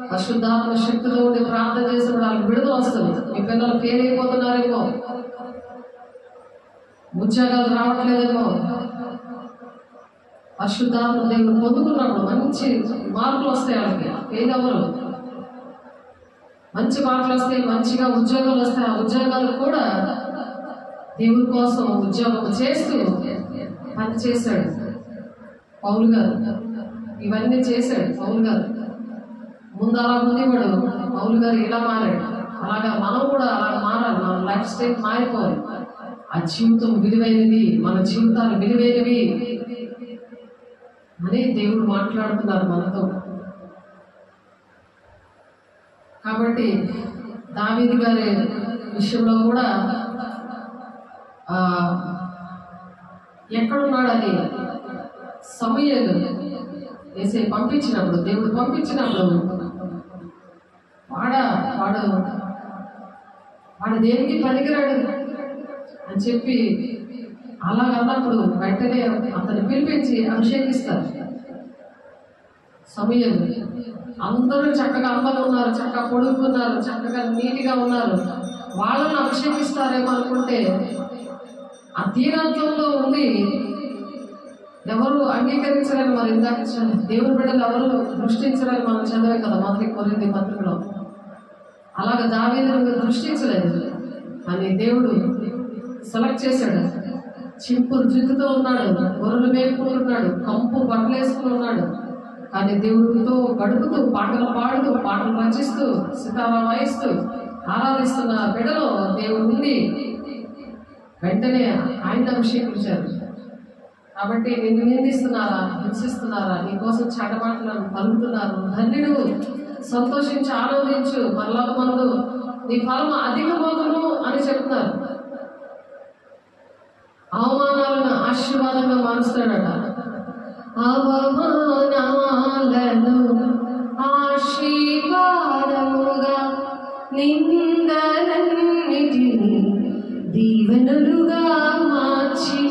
పరిశుద్ధాత్మ శక్తితో ఉండి ప్రార్థన చేసినప్పుడు వాళ్ళకి విడుదల వస్తుంది. మీ పిల్లలు ఫెయిల్ అయిపోతున్నారేమో, ఉద్యోగాలు రావట్లేదేమో, పరిశుద్ధాత్మ దేవుడు పొందుకున్నప్పుడు మంచి మార్కులు వస్తాయి. వాళ్ళకి ఫెయిల్ అవ్వరు. మంచి మార్కులు వస్తాయి, మంచిగా ఉద్యోగాలు వస్తాయి. ఆ ఉద్యోగాలు కూడా దేవుడి కోసం ఉద్యోగం చేస్తూ పని చేశాడు పౌలు గారు. ఇవన్నీ చేశాడు పౌలు గారు. ముందు అలా ఉండేవాడు పౌలు గారు, ఇలా మారాడు. అలాగా మనం కూడా అలా మారాలి. మన లైఫ్ స్టైల్ మారిపోవాలి. ఆ జీవితం విలువైనది, మన జీవితాలు విలువైనవి అని దేవుడు మాట్లాడుతున్నారు మనతో. కాబట్టి దావీదు గారి విషయంలో కూడా ఎక్కడున్నాడని సమూయేలు యేసయ్య పంపించినప్పుడు, దేవుడు పంపించినప్పుడు వాడు దేనికి పనికిరాడు అని చెప్పి అలాగన్నప్పుడు వెంటనే అతన్ని పిలిపించి అభిషేకిస్తారు. సమూయేలు అందరూ చక్కగా అందంగా ఉన్నారు, చక్కగా పొడుగున్నారు, చక్కగా నీటిగా ఉన్నారు. వాళ్ళని అభిషేకిస్తారేమో అనుకుంటే ఆ తీరత్వంలో ఉండి ఎవరు అంగీకరించరని మరి ఇందాక దేవుని బిడ్డలు ఎవరు దృష్టించరని మనం చదివే కదా మొదటి కొరింథీ పత్రికలో. అలాగ దావీదును దృష్టించలేదు అని దేవుడు సెలెక్ట్ చేశాడు. చింపురు జుట్టుతో ఉన్నాడు, గొర్రెలు మేపుకుంటున్నాడు, కంపు బట్టలు వేసుకుని ఉన్నాడు. కానీ దేవుడితో గడుపుతూ, పాటలు పాడుతూ, పాటలు రచిస్తూ, సితారా వాయిస్తూ ఆరాధిస్తున్న బిడ్డలో దేవుడు ఉండి వెంటనే ఆయన అభిషేకించారు. కాబట్టి నిన్ను నిందిస్తున్నారా, హింసిస్తున్నారా, నీకోసం చెడ్డమాటలను పలుకుతున్నారు, ధన్యుడు, సంతోషించి ఆనందించు, పరలోకమందు నీ ఫలం అధికమగును అని చెప్తున్నారు. అవమానాలను ఆశీర్వాదంగా మారుస్తాడట. అవమానాలను ఆశీర్వాదముగా, నిందలన్నిటిని దీవెనలుగా మార్చి,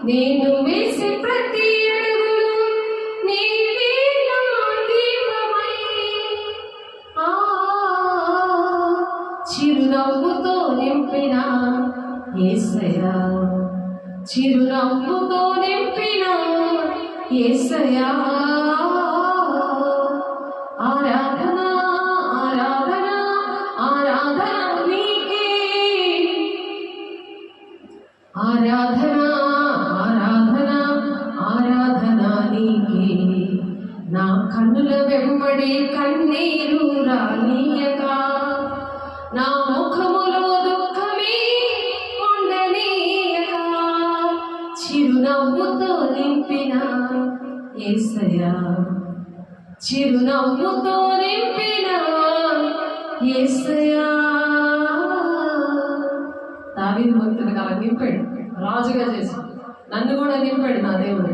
నేను వేసే ప్రతి అడుగులు నీవే నా దీపమై, చిరునవ్వుతో నింపిన యేసయ్యా, చిరునవ్వుతో నింపిన యేసయ్యా, ఆరాధన ఆరాధన ఆరాధన నీకే, ఆరాధన ఆరాధన ఆరాధన నీకే, నా కన్నుల వెంబడి కన్నీరు రానీయక, నా ముఖములో దుఃఖమే ఉండనీయక చిరునవ్వుతో నింపిన యేసయ్యా, చిరునవ్వుతో నింపిన యేసయ్యా. దావీదు భక్తుడికి అలా నింపాడు, రాజుగా చేసి నన్ను కూడా నింపాడు నా దేవుడు.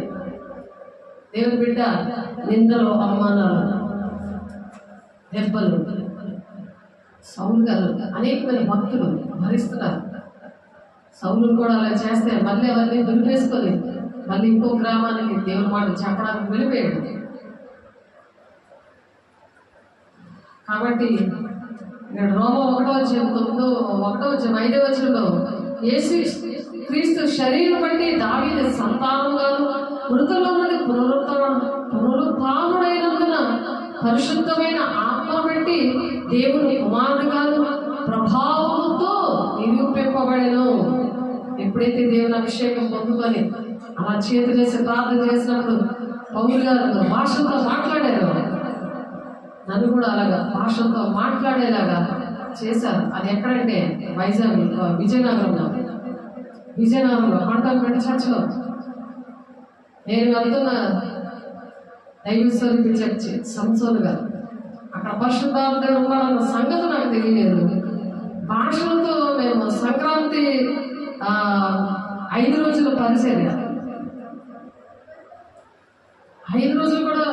దేవుని బిడ్డ నిందలు, అవమానాలు, దెబ్బలు, సౌలు గారు అనేకమైన భక్తులు భరిస్తున్నారు. సౌలు కూడా అలా చేస్తే మళ్ళీ అవన్నీ దులిపేసుకొని మళ్ళీ ఇంకో గ్రామానికి దేవుని మాట చెప్పడానికి వెళ్ళిపోయాడు. కాబట్టి ఇక్కడ రోమ 1:5 యేసు క్రీస్తు శరీరం బట్టి దావీదు సంతానంగాను మృతుల్లో నుండి పునరుత్థానుడైనందున పరిశుద్ధమైన ఆత్మ బట్టి దేవుని కుమారుడుగాను ప్రభావంతో నిరూపింపబడెను. ఎప్పుడైతే దేవుని అభిషేకం పొందుకొని అలా చేతులేసి ప్రార్థన చేసినప్పుడు పౌలు గారు భాషతో మాట్లాడారు. నన్ను కూడా అలాగా భాషతో మాట్లాడేలాగా చేశారు. అది ఎక్కడంటే విజయనగరంలో పంటంపేట చర్చిలో నేను వెళ్తున్న దైవస్వరూపి చర్చి సంసోన్ గారు. అక్కడ పరిశుద్ధాత్మ ఉన్నాడన్న సంగతి నాకు తెలియలేదు. భాషలతో మేము సంక్రాంతి 5 రోజులు పరిచర్య, 5 రోజులు కూడా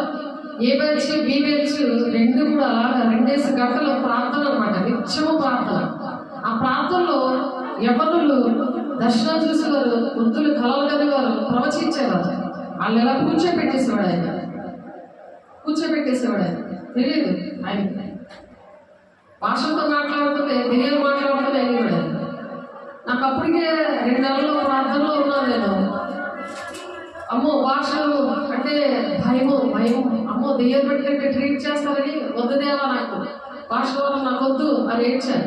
ఏ బ్యాచ్ బి బ్యాచ్ 2 కూడా అలాగా 2 గంటల ప్రార్థన అనమాట, నిత్యము ప్రార్థన. ఆ ప్రార్థనలో యవ్వనులు దర్శనం చూసేవారు, వృద్ధులు కలలు కదివారు, ప్రవచించేవారు. వాళ్ళు ఎలా కూర్చోబెట్టేసేవాడు ఆయన తెలియదు ఆయనకి. భాషలతో మాట్లాడుతుంటే తెలియదు మాట్లాడుతుంటే ఆయన. నాకు అప్పటికే 2 నెలల్లో ప్రార్థనలో ఉన్నాను నేను. అమ్మో భాషలు అంటే భయం, అమ్మో దెయ్యం పెట్టినట్టు ట్రీట్ చేస్తారని వద్దుదేవా, నాకు భాష వల్ల నాకు వద్దు అని ఏడ్చాను.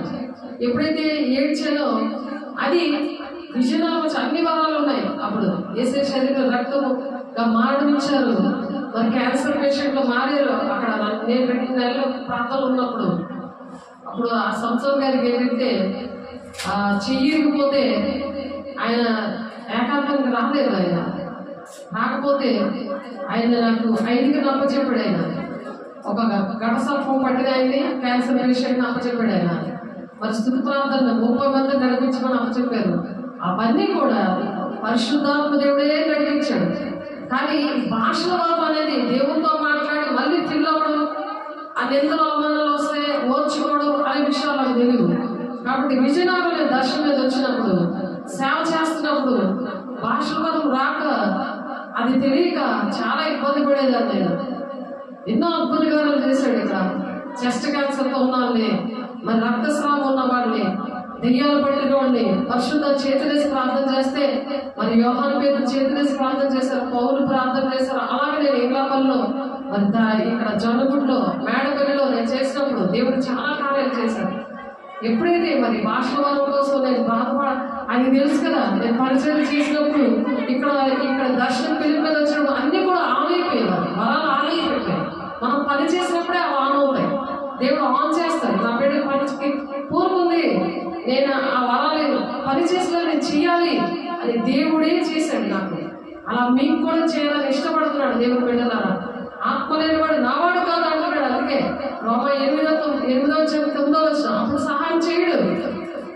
ఎప్పుడైతే ఏడ్చానో అది విజయనగరం వచ్చి అన్ని వరాలు ఉన్నాయి. అప్పుడు ఏసే శరీరం రక్తముగా మారనిచ్చారు. మరి క్యాన్సర్ పేషెంట్లు మారారు. అక్కడ నేను 2 నెలలు ప్రాంతాలు ఉన్నప్పుడు అప్పుడు ఆ సంవత్సరం గారికి ఏంటంటే చెయ్యకపోతే ఆయన ఏకాంతానికి రాలేదు. ఆయన రాకపోతే ఆయన నాకు 5కి అప్పచెప్పాడు. ఆయన ఒక గడసర్పం పట్టిన ఆయన్ని క్యాన్సర్ పేషెంట్ అప్పచెప్పాడు. ఆయన మరి స్థుతి ప్రాంతాన్ని 30 మంది నడిపించమని అప్పచెప్పారు. అవన్నీ కూడా పరిశుద్ధాత్మ దేవుడే నడిపించాడు. కానీ భాషల వరం అనేది దేవునితో మాట్లాడి మళ్ళీ తిల్లవడం, ఆ నిందలు అవమానాలు వస్తే ఓర్చుకోవడం అనే విషయాలు నాకు తెలియదు. కాబట్టి విజయనగరం దర్శనం మీద వచ్చినప్పుడు సేవ చేస్తున్నప్పుడు భాషల వరం రాక అది తెలియక చాలా ఇబ్బంది పడేదాన్ని నేను. ఎన్నో అద్భుతకారాలు చేశాడు. ఇక్కడ చెస్ట్ క్యాన్సర్తో ఉన్న వాళ్ళని, మరి రక్తస్రావం ఉన్న వాళ్ళని, దెయ్యాలు పట్టిన వాళ్ళని పరిశుద్ధ చేతులేసి ప్రార్థన చేస్తే మరి యోహాను పేరు చేతులేసి ప్రార్థన చేశారు, పౌలు ప్రార్థన చేశారు. అలాగే నేను ఇంగ్లాపల్లో మరి ఇక్కడ జొన్నగుడ్లో మేడపల్లిలో నేను చేసినప్పుడు దేవుడు చాలా కార్యాలు చేశాడు. ఎప్పుడైతే మరి భాషల వరం కోసం నేను ఆయన తెలుసు కదా, నేను పరిచయం చేసినప్పుడు ఇక్కడ దర్శనం పిలుపు మీద వచ్చినప్పుడు అన్ని కూడా ఆన్ అయిపోయేవారు, వరాలు ఆన్ అయిపోయాయి. మనం పని చేసినప్పుడే అవి ఆన్ అవుతాయి, దేవుడు ఆన్ చేస్తాడు. నా బిడ్డ పనికి పూర్వం ఉంది, నేను ఆ వరాలు పని చేసిన నేను చెయ్యాలి అని దేవుడే చేశాడు నాకు. అలా మీకు కూడా చేయాలని ఇష్టపడుతున్నాడు దేవుడు. బిడ్డలారా, ఆత్మ లేనివాడు నావాడు కాదు అంటున్నాడు. అందుకే రోమా 8:9 అప్పుడు సహాయం చేయడు.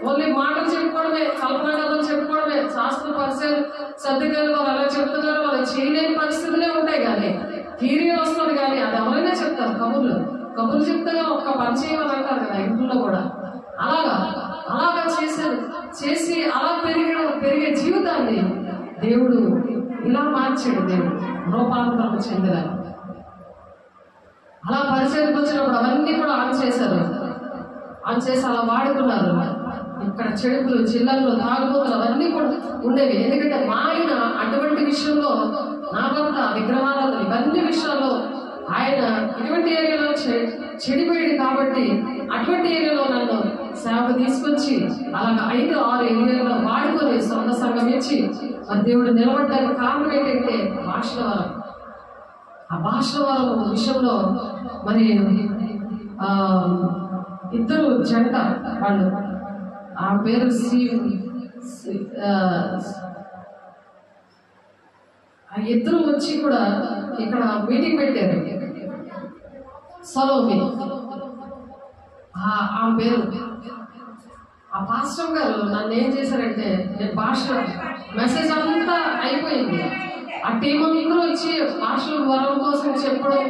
ఓన్లీ మాటలు చెప్పుకోవడమే, కల్పన కథలు చెప్పుకోవడమే, శాస్త్ర పరిచయం సర్దిగారు వాళ్ళు అలా చెప్తున్నారు, వాళ్ళు చేయలేని పరిస్థితులే ఉంటాయి. కానీ ధీర్యం వస్తుంది. కానీ అది ఎవరైనా చెప్తారు, కబుర్లు చెప్తే ఒక్క పని చేయమని అంటారు కదా ఇంట్లో కూడా. అలాగా చేసి అలా పెరిగే జీవితాన్ని దేవుడు ఇలా మార్చాడు. దేవుడు రూపాంతరం చెందిన అలా పరిచయానికి వచ్చినప్పుడు అవన్నీ కూడా ఆన్ చేసి అలా వాడుకున్నారు. ఇక్కడ చెడుపులు, చిల్లలు, తాగుబోతులు అవన్నీ కూడా ఉండేవి. ఎందుకంటే మా ఆయన అటువంటి విషయంలో నా భర్త విగ్రహారాధన ఇవన్నీ విషయాల్లో ఆయన ఇటువంటి ఏరియాలో చెడిపోయాడు. కాబట్టి అటువంటి ఏరియాలో నన్ను సేవకు తీసుకొచ్చి అలాగా 5-6 ఏరియాలో వాడుకొని సొంత సంఘం ఇచ్చి మరి దేవుడు నిలబడ్డానికి కారణం ఏంటంటే భాషల వరం. ఆ భాషల వరం విషయంలో మరి ఇద్దరు జంట వాళ్ళు. ఆ పేరు ఆ ఇద్దరు వచ్చి కూడా ఇక్కడ మీటింగ్ పెట్టారు. సలోమి ఆ పేరు. ఆ పాస్టర్ గారు నన్ను ఏం చేశారంటే, నేను భాష మెసేజ్ అంతా అయిపోయింది, ఆ టీం అందరూ వచ్చి భాషల వరం కోసం చెప్పడం,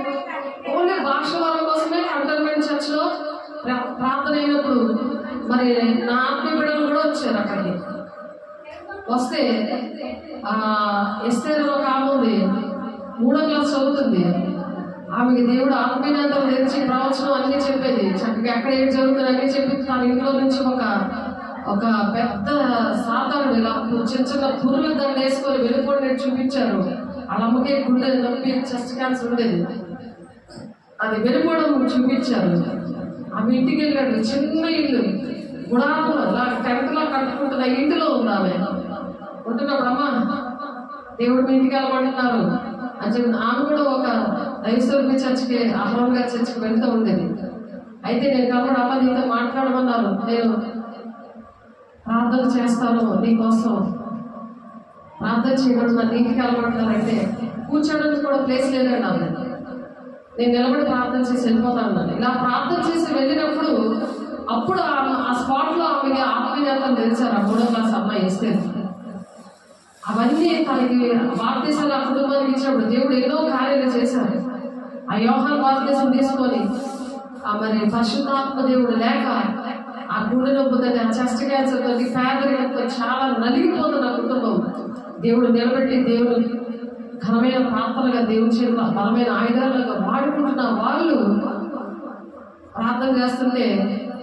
ఓన్లీ భాష వరం కోసమే కంటోన్మెంట్ చర్చ్లో ప్రార్థన అయినప్పుడు మరి నా ఆత్మీయ బిడ్డలు కూడా వచ్చారు. అక్కడికి వస్తే ఎస్తేర్ ఒక ఆమె ఉంది, 3వ క్లాస్ చదువుతుంది. ఆమెకి దేవుడు ఆత్మీయతలు తెచ్చి ప్రవచనం అన్నీ చెప్పేది, చక్కగా ఎక్కడ ఏం జరుగుతుంది అన్నీ చెప్పి తన ఇంట్లో నుంచి ఒక పెద్ద సాతానుడు ఇలా చిన్న చిన్న పురుల దండ వేసుకొని వెళ్ళిపోయి చూపించారు. వాళ్ళ అమ్మకే గుండె నొప్పి, చెస్ట్ క్యాన్సర్ ఉండేది, అది వెళ్ళిపోవడం చూపించారు. ఆమె ఇంటికి వెళ్ళాడు. చిన్న ఇల్లు గుడారం ఇలా టెంట్లో కట్టుకుంటున్న ఇంటిలో ఉంది ఆమె. ఉంటున్నప్పుడు అమ్మ దేవుడు మీ ఇంటికి వెళ్ళమంటున్నారు అని చెప్పి ఆమె కూడా ఒక దైవస్వరూపి చర్చికి, అహరోన్ గారి చర్చికి వెళ్తూ ఉండేది. అయితే నేను కాబట్టి అమ్మ నీతో మాట్లాడమన్నారు, నేను ప్రార్థన చేస్తాను నీకోసం, ప్రార్థన చేయడం నా ఇంటికి వెళ్ళమంటున్నారంటే కూర్చోడానికి కూడా ప్లేస్ లేదండి ఆమె. నేను నిలబడి ప్రార్థన చేసి వెళ్ళిపోతాను. ఇలా ప్రార్థన చేసి వెళ్ళినప్పుడు అప్పుడు ఆ స్పాట్లో ఆమెకి ఆత్మీయతలు తెలిసారు. ఆ 3వ క్లాస్ అమ్మాయి ఇస్తే అవన్నీ తనకి బాప్తీసాలు ఆ కుటుంబానికి ఇచ్చినప్పుడు దేవుడు ఎన్నో కార్యాలు చేశారు. ఆ యోహాను బాప్తీసం తీసుకొని మరి పరిశుద్ధాత్మ దేవుడు లేక ఆ గుండె నొప్పుతుంది, ఆ చెస్ట్ క్యాన్సర్ తోటి, పేదరికంతో చాలా నలిగిపోతున్న కుటుంబం దేవుడు నిలబెట్టి దేవుడు ఘనమైన ప్రార్థనగా దేవుని చేతుల బలమైన ఆయుధాలుగా వాడుకుంటున్న వాళ్ళు ప్రార్థన చేస్తుంటే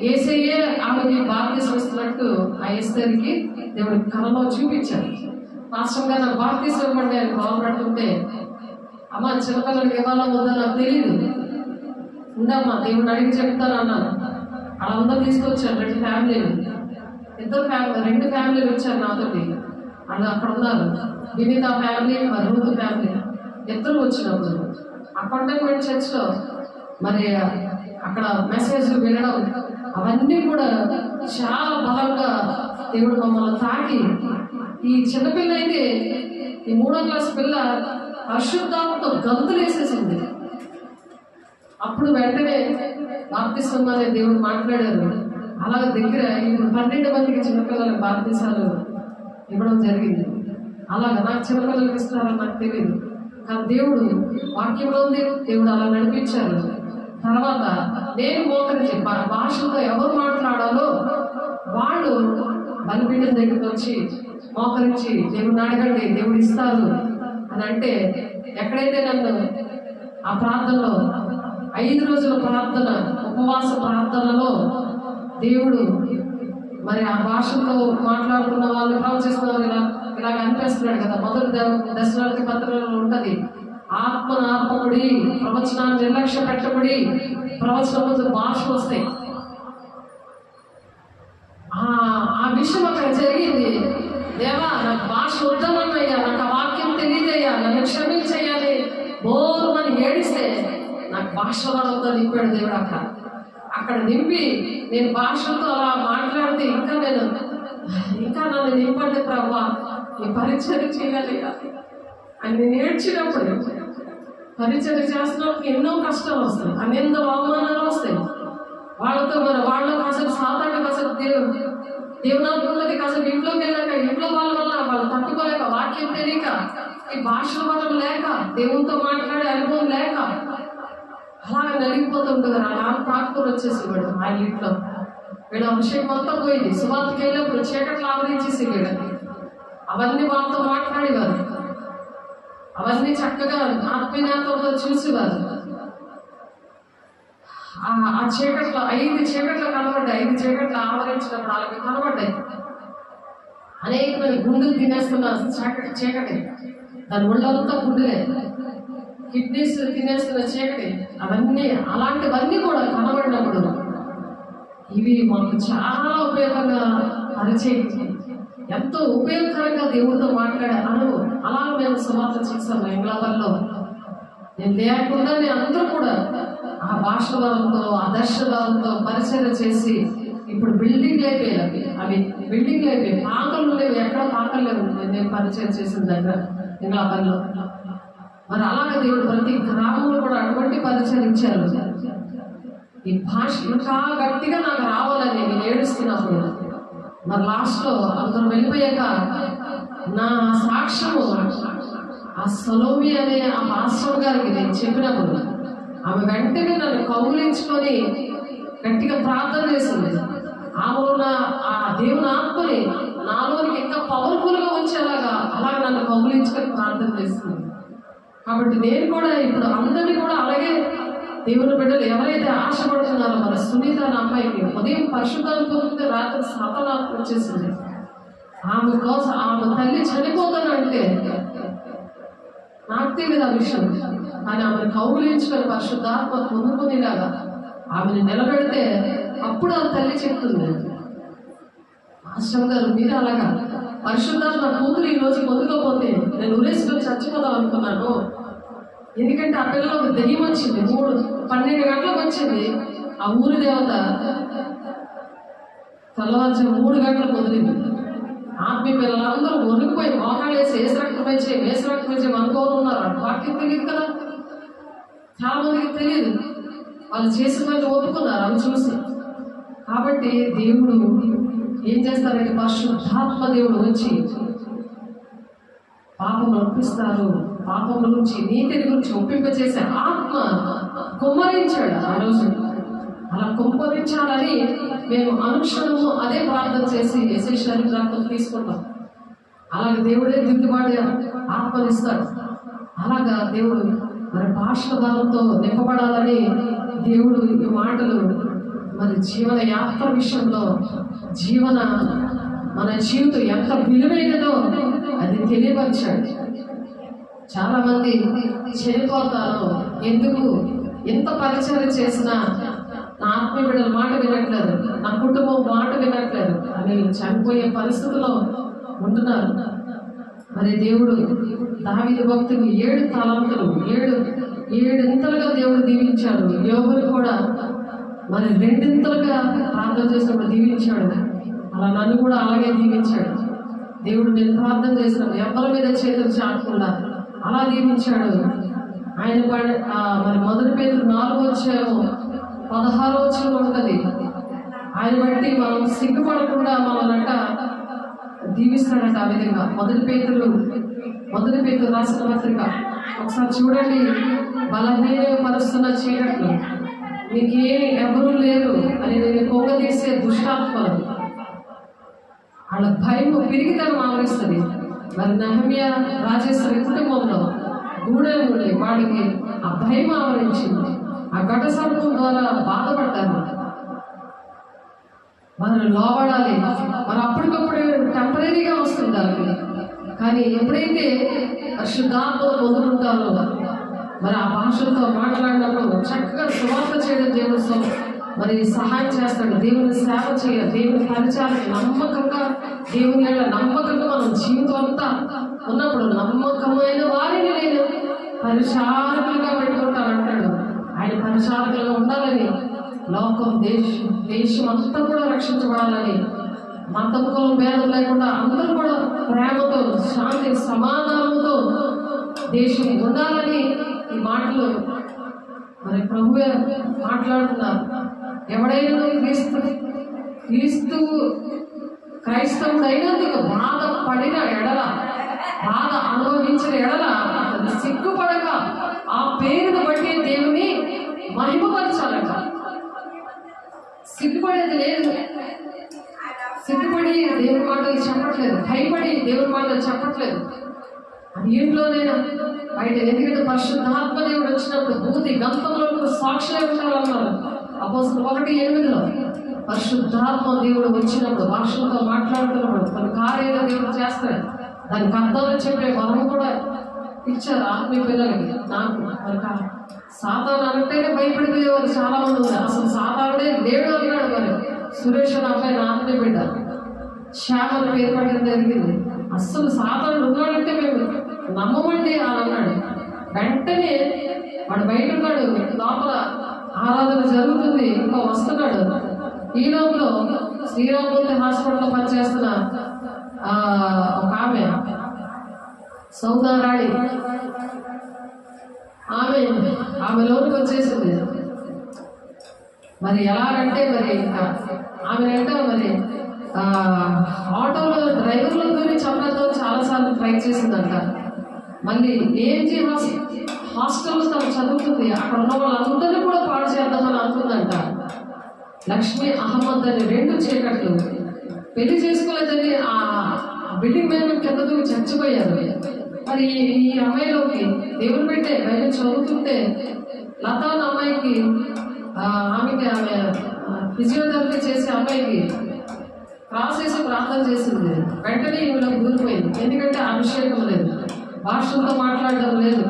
యేసయ్యే ఆమెకి బాప్తీసం ఇస్తున్నట్టు ఆ ఎస్తేరుకి దేవుడు కళలో చూపించారు. పాస్టర్ గారు నాకు బాప్తీసం ఇవ్వండి అని బాగుపడుతుంటే, అమ్మ చిన్నపిల్లలకి ఇవ్వాలో ఉందో నాకు తెలియదు, ఉండమ్మా దేవుడు అడిగి చెప్తాను అన్నాను. వాళ్ళందరూ తీసుకొచ్చారు, 2 ఫ్యామిలీలు, 2 ఫ్యామిలీలు వచ్చారు నాతోటి. వాళ్ళు అక్కడ ఉన్నారు, వినీత ఫ్యామిలీ, మరి రూతు ఫ్యామిలీ, ఇద్దరు వచ్చినప్పుడు ఆ కంటోన్మెంట్ చర్చ్లో మరి అక్కడ మెసేజ్ వినడం అవన్నీ కూడా చాలా బలంగా దేవుడు మమ్మల్ని తాకి, ఈ చిన్నపిల్ల అయితే ఈ 3వ క్లాస్ పిల్ల పరిశుద్ధాత్మతో గంతులు వేసేసింది. అప్పుడు వెంటనే బాప్తిసం అనే దేవుడు మాట్లాడారు. అలాగే దగ్గర 12 మందికి చిన్నపిల్లలకు బాప్తిసాలు ఇవ్వడం జరిగింది. అలాగా నాకు చిన్నపిల్లలకి ఇస్తున్నారని నాకు తెలియదు, కానీ దేవుడు వాక్యంలో ఉంది, దేవుడు అలా నడిపించారు. తర్వాత నేను మోకరించి భాషలో ఎవరు మాట్లాడాలో వాళ్ళు బలిపీఠం దగ్గరికి వచ్చి మోకరించి దేవుడిని అడగండి, దేవుడు ఇస్తారు అని అంటే, ఎక్కడైతే నన్ను ఆ ప్రార్థనలో 5 రోజుల ప్రార్థన, ఉపవాస ప్రార్థనలో దేవుడు మరి ఆ భాషలో మాట్లాడుతున్న వాళ్ళు ప్రవచిస్తున్న ఇలాగ అనిపిస్తున్నాడు కదా. మొదటి దశలోకి పత్రికలో ఉంటది, ఆత్మను ఆత్మకుడి, ప్రవచనాన్ని నిర్లక్ష్య పెట్టబడి, ప్రవచనం ముందు భాషలు వస్తాయి. ఆ విషయం అక్కడ జరిగింది. దేవా నాకు భాష వద్దమన్నయ్యా, నాకు ఆ వాక్యం తెలియదయ్యా, నన్ను క్షమించయ్యాలి బోరు అని ఏడిస్తే నాకు భాష వరంతో నింపాడు దేవుడు. అక్కడ నింపి నేను భాషలతో అలా మాట్లాడితే ఇంకా నన్ను నింపండి ప్రభా, ఈ పరిచయం చేయాలి అని నేను ఏడ్చినప్పుడు, పరిచయం చేస్తున్నప్పుడు ఎన్నో కష్టాలు వస్తాయి, అనేందో అవమానాలు వస్తాయి. వాళ్ళతో వాళ్ళకి అసలు సాధారణ అసలు దేవునాథులకి అసలు ఇంట్లోకి వెళ్ళాక ఇంట్లో వాళ్ళ వల్ల వాళ్ళు తట్టుకోలేక, వాక్యం తెలియక, ఈ భాషల వల్ల లేక, దేవునితో మాట్లాడే అనుభవం లేక అలాగే నలిగిపోతుంటుంది. అలా తాక్కుని వచ్చేసేవాడు ఆయన ఇంట్లో. వీళ్ళ అభిషేకం అంతా పోయింది. సువార్తకి వెళ్ళినప్పుడు చీకట్లు ఆవరించేసి వీళ్ళ అవన్నీ వాళ్ళతో మాట్లాడేవారు, అవన్నీ చక్కగా ఆత్మీయతతో చూసేవారు. ఆ చీకట్లో 5 చీకట్లు కనబడ్డాయి. 5 చీకట్లు ఆవరించినప్పుడు వాళ్ళకి కనబడ్డాయి. అనేక మంది గుండెలు తినేస్తున్న చీకటి, దాని ఒళ్ళంతా గుండెలే, కిడ్నీస్ తినేస్తున్న చీకటి, అవన్నీ అలాంటివన్నీ కూడా కనబడినప్పుడు ఇవి మాకు చాలా ఉపయోగంగా పరిచయం, ఎంతో ఉపయోగకరంగా దేవుడితో మాట్లాడే అనుభవం. అలా మేము సువార్త చేస్తాము. ఎంగ్లాబర్లో నేను లేకుండా అందరూ కూడా ఆ భాష బలంతో ఆ దర్శ బలంతో పరిచయం చేసి ఇప్పుడు బిల్డింగ్ అయిపోయాయి. అవి బిల్డింగ్ అయిపోయాయి, పాకలు లేవు, ఎక్కడ పాకలు లేవు. నేను పరిచయం చేసిన దగ్గర ఇంగ్లాపల్లో. మరి అలాగే దేవుడు ప్రతి గ్రామంలో కూడా అటువంటి పరిచయం ఇచ్చారు. ఈ భాష ఇంకా గట్టిగా నాకు రావాలని నేను ఏడుస్తున్నప్పుడు, మరి లాస్ట్లో అందరూ వెళ్ళిపోయాక నా సాక్ష్యము ఆ సలోమి అనే ఆ మాస్టర్ గారికి నేను చెప్పినప్పుడు ఆమె వెంటనే నన్ను కౌగిలించుకొని గట్టిగా ప్రార్థన చేసింది. ఆమెలో ఆ దేవుని ఆత్మని నాలోనికి ఇంకా పవర్ఫుల్గా వచ్చేలాగా అలాగే నన్ను కౌగిలించుకొని ప్రార్థన చేస్తుంది. కాబట్టి నేను కూడా ఇప్పుడు అందరినీ కూడా అలాగే దేవుని బిడ్డలు ఎవరైతే ఆశపడుతున్నారో, మన సునీత అనే అమ్మాయికి ఉదయం పరిశుద్ధాన్ని పొందితే రాత్రి సాతానాత్మ వచ్చేసింది. ఆమె కోసం ఆమె తల్లి చనిపోతానంటే నాకు తెలియదు ఆ విషయం, కానీ ఆమెను కౌగులించుకొని పరిశుద్ధాత్మ పొందుకునేలాగా ఆమెను నిలబెడితే అప్పుడు ఆ తల్లి చెప్తుంది, మాస్టర్ గారు మీరు అలాగా పరిశుద్ధాత్మ కూతురు ఈ రోజు పొందుకోపోతే నేను ఉరేసుకొని చచ్చిపోదాం అనుకున్నాను. ఎందుకంటే ఆ పిల్లలు ఒక దెయ్యం వచ్చింది, 12 గంటలకు వచ్చింది. ఆ ఊరి దేవత తెల్లవారు 3 గంటలకు వదిలింది. ఆత్మీయ పిల్లలందరూ వణికిపోయి మోకాలు వేసి వేసరక్తం అనుకోని ఉన్నారు. వాక్యం తెలియదు కదా, చాలా మందికి తెలియదు. వాళ్ళు చేసిన వాళ్ళు ఒప్పుకున్నారు అవి చూసి. కాబట్టి దేవుడు ఏం చేస్తారంటే పరిశుద్ధాత్మ దేవుడు వచ్చి పాపమును ఒప్పిస్తారు. పాపం గురించి నీతిని గురించి ఒప్పింపచేసే ఆత్మ కుమ్మరించాడు ఆ రోజు. అలా కుమ్మరించాలని మేము అనుక్షణము అదే ప్రార్థన చేసి యెషయా గ్రంథం తీసుకుంటాం. అలాగే దేవుడే దిద్దుబాటు ఆత్మనిస్తాడు. అలాగా దేవుడు మరి భాషల బలంతో నింపబడాలని దేవుడు ఈ మాటలు మరి జీవన యాత్ర విషయంలో మన జీవితం ఎంత విలువైనదో అది తెలియపరిచాడు. చాలా మంది చనిపోతారు, ఎందుకు ఎంత పరిచయం చేసినా నా ఆత్మీయ బిడ్డల మాట వినట్లేదు, నా కుటుంబం మాట వినట్లేదు అని చనిపోయే పరిస్థితిలో ఉంటున్నారు. మరి దేవుడు దావీదు భక్తులు 7 తలాంతులు 7 దేవుడు దీవించాడు. యోబుని కూడా మరి 2 ప్రార్థన చేసినప్పుడు దీవించాడు. అలా నన్ను కూడా అలాగే దీవించాడు దేవుడు. నేను ప్రార్థన చేసినప్పుడు ఎవరి మీద చేతులు చాటకుండా అలా దీవించాడు ఆయన. మరి 1 పేతురు 4:16 ఉంటుంది. ఆయన బట్టి మనం సిగ్గుపడకుండా మనల్నంట దీవిస్తాడంట. ఆ విధంగా 1 పేతురు రాసిన పత్రిక ఒకసారి చూడండి. బలహీనపరుస్తున్న చీకట్లు మీకు ఎవరూ లేరు అని నేను పొంగదీసే దుష్టాత్మలు వాళ్ళ భయం పెరిగితనం ఆవరిస్తుంది. మరి నెహెమ్యా రాజేశ్వరి కుటుంబంలో గూడెం నుండి వాడికి ఆ భయం ఆవరించింది. ఆ ఘట సర్పం ద్వారా బాధపడ్డారు. మనం లోబడాలి. మరి అప్పటికప్పుడు టెంపరీగా వస్తుంది అది, కానీ ఎప్పుడైతే పరిశుద్ధాత్మ పొందుకుంటారో మరి ఆ భాషలతో మాట్లాడినప్పుడు చక్కగా సువార్త చేయడం దేవుడు మరి సహాయం చేస్తాడు. దేవుని సేవ చేయాలి, దేవుని పరిచయానికి నమ్మకంగా, దేవుని నమ్మకంగా మనం జీవితం అంతా ఉన్నప్పుడు నమ్మకమైన వారిని నేను పరిచారకులుగా పెట్టుకుంటానంటాడు. ఆయన పరిచారకులుగా ఉండాలని, లోకం దేశం అంతా కూడా రక్షించబడాలని, మతం కులం భేదం లేకుండా అందరూ కూడా ప్రేమతో శాంతి సమాధానంతో దేశం ఉండాలని ఈ మాటలు మరి ప్రభువే మాట్లాడుతున్నారు. ఎవడైనా క్రైస్తవుడైనందుకు బాధపడిన ఎడల, బాధ అనుభవించిన ఎడల అది సిగ్గుపడక ఆ పేరును బట్టి దేవుని మహిమపరచాలట. సిగ్గుపడేది లేదు. సిగ్గుపడి దేవుని మాటలు చెప్పట్లేదు, భయపడి దేవుని మాటలు చెప్పట్లేదు. అది ఇంట్లోనైనా బయట. ఎందుకంటే పరిశుద్ధాత్మ దేవుడు వచ్చినప్పుడు భూతి గంతంలో సాక్షులే ఉంటారన్నారు అపోస్తలులు 1:8. పరిశుద్ధాత్మ దేవుడు వచ్చినప్పుడు భాషలతో మాట్లాడుతున్నప్పుడు కొన్ని కార్యాలు దేవుడు చేస్తాడు. దానికి అర్థాలు చెప్పే వరం కూడా ఇచ్చారు ఆత్మీయ పిల్లలకి. నాకు మరి సాతాను అంటేనే భయపడిపోయేవారు చాలా మంది ఉన్నారు. అసలు సాతానుడే లేడు అన్నాడు. మరి సురేష్ అని అబ్బాయి నా ఆత్మీయ బిడ్డ శ్యామను పేరు పడడం జరిగింది. అస్సలు సాతానుడు ఉన్నాడంటే మేము నమ్మమండి అని అన్నాడు. వెంటనే వాడు బయట ఉన్నాడు, లోపల ఆరాధన జరుగుతుంది, ఇంకా వస్తున్నాడు. ఈ లోపల శ్రీరామూర్తి హాస్పిటల్లో పనిచేస్తున్న ఒక ఆమె సౌదారాణి ఆమె లోనికి వచ్చేసింది. మరి ఎలాగంటే మరి ఇంకా ఆమెనంటే మరి ఆటోలో డ్రైవర్లతో చంపడంతో చాలాసార్లు ట్రై చేసిందంట. మళ్ళీ ఏజీ హాస్టల్లో తను చదువుతుంది, అక్కడ ఉన్న వాళ్ళందరినీ కూడా పాడు చేద్దామని అనుకుందంట. లక్ష్మీ అహ్మద్ అని 2 చీకట్లు పెళ్లి చేసుకోలేదని ఆ బిల్డింగ్ మీద కింద దూకి చచ్చిపోయారు. మరి ఈ అమ్మాయిలోకి దేవుడు పెట్టే బయట చదువుతుంటే లతా అన్న అమ్మాయికి ఆమె ఫిజియోథెరపీ చేసే అమ్మాయికి క్రాస్ చేసి ప్రార్థన చేసింది. వెంటనే ఈమెలో దూరిపోయింది. ఎందుకంటే అభిషేకం లేదు, భాషలతో మాట్లాడడం లేదు,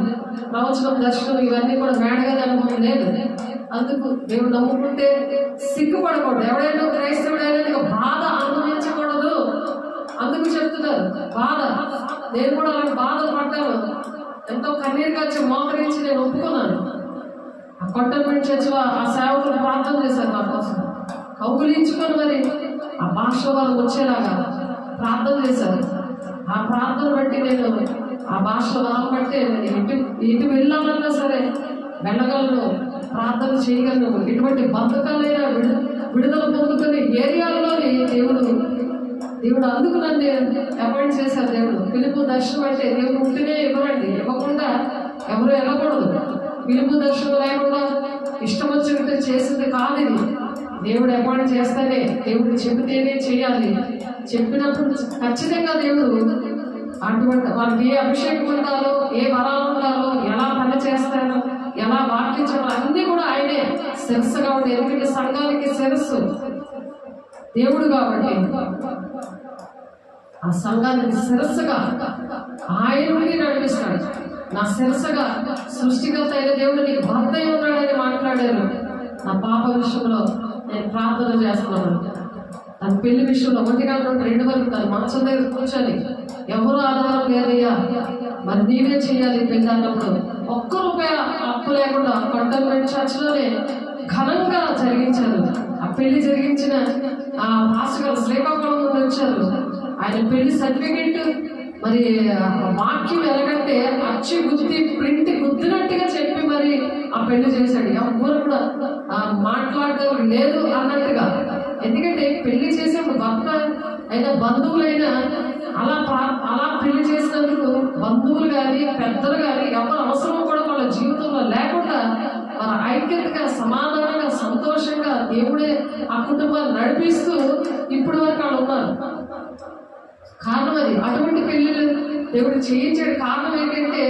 ప్రవచనం దర్శనం ఇవన్నీ కూడా మేడగానే అనుభవం లేదు. అందుకు దేవుడు నమ్ముకుంటే సిగ్గుపడకూడదు. ఎవడైనా క్రైస్తవుడైనా బాధ అనుభవించకూడదు. అందుకు చెప్తున్నారు బాధ. నేను కూడా అలాంటి బాధలు పడ్డాను. ఎంతో కన్నీరుగా వచ్చి మోకరించి నేను ఒప్పుకున్నాను. ఆ కొట్టంపేట చర్చిలో ఆ సేవకులు ప్రార్థన చేశారు నా కోసం. కౌగులించుకొని మరి ఆ భాష వాళ్ళు వచ్చేలాగా ప్రార్థన చేశారు. ఆ ప్రార్థన బట్టి నేను ఆ భాష వరం బట్టి ఇటు వెళ్ళాలన్నా సరే వెళ్ళగలను, ప్రార్థన చేయగలను. ఎటువంటి బతుకాలైనా విడుదల పొందుకునే ఏరియాల్లోని దేవుడు అందుకు నన్ను అపాయింట్ చేశారు. దేవుడు పిలుపు దర్శనం అంటే దేవుడు ఉంటేనే ఇవ్వరండి, ఇవ్వకుండా ఎవరు వెళ్ళకూడదు. పిలుపు దర్శనం లేకుండా ఇష్టం వచ్చినట్టు చేసింది కాదు ఇది. దేవుడు అపాయింట్ చేస్తేనే, దేవుడు చెబితేనే చేయాలి. చెప్పినప్పుడు ఖచ్చితంగా దేవుడు అటువంటి వాళ్ళకి ఏ అభిషేకం ఉండాలో, ఏ వరాలు ఉండాలో, ఎలా పని చేస్తారో, ఎలా వాక్యించాలో అన్నీ కూడా ఆయనే శిరస్సుగా ఉండే. ఎందుకంటే సంఘానికి శిరస్సు దేవుడు కాబట్టి ఆ సంఘానికి శిరస్సుగా ఆయనకి నడిపిస్తాడు. నా శిరస్సుగా సృష్టికర్త అయిన దేవుడు నీకు భర్త ఉన్నాడని మాట్లాడారు. నా పాప విషయంలో నేను ప్రార్థన చేస్తున్నాను. తన పెళ్లి విషయంలో 1 గంట 2 వరకు తను మంచం దగ్గర కూర్చొని ఎవరు ఆధారం లేదయ్యా, మరి నీవే చేయాలి పెళ్లి అన్నప్పుడు ₹1 అప్పు లేకుండా కొట్టంపేట చర్చిలోనే ఘనంగా జరిగించారు. ఆ పెళ్లి జరిగించిన ఆ పాస్టర్ గారు శ్రీకాకుళం నుండి వచ్చారు. ఆయన పెళ్లి సర్టిఫికెట్ మరి వాక్యం ఎలాగంటే అచ్చి గుద్ది ప్రింట్ గుద్దినట్టుగా చెప్పి మరి ఆ పెళ్లి చేశాడు. ఎవరు కూడా మాట్లాడడం లేదు అన్నట్టుగా. ఎందుకంటే పెళ్లి చేసినప్పుడు భర్త అయినా బంధువులైనా అలా పెళ్లి చేసినందుకు బంధువులు కానీ పెద్దలు కానీ ఎవరు అవసరం కూడా వాళ్ళ జీవితంలో లేకుండా మన ఐక్యతగా సమాధానంగా సంతోషంగా దేవుడే ఆ కుటుంబాన్ని నడిపిస్తూ ఇప్పటి వరకు వాళ్ళు ఉన్నారు. కారణం అది. అటువంటి పెళ్లిళ్ళు దేవుడు చేయించాడు. కారణం ఏంటంటే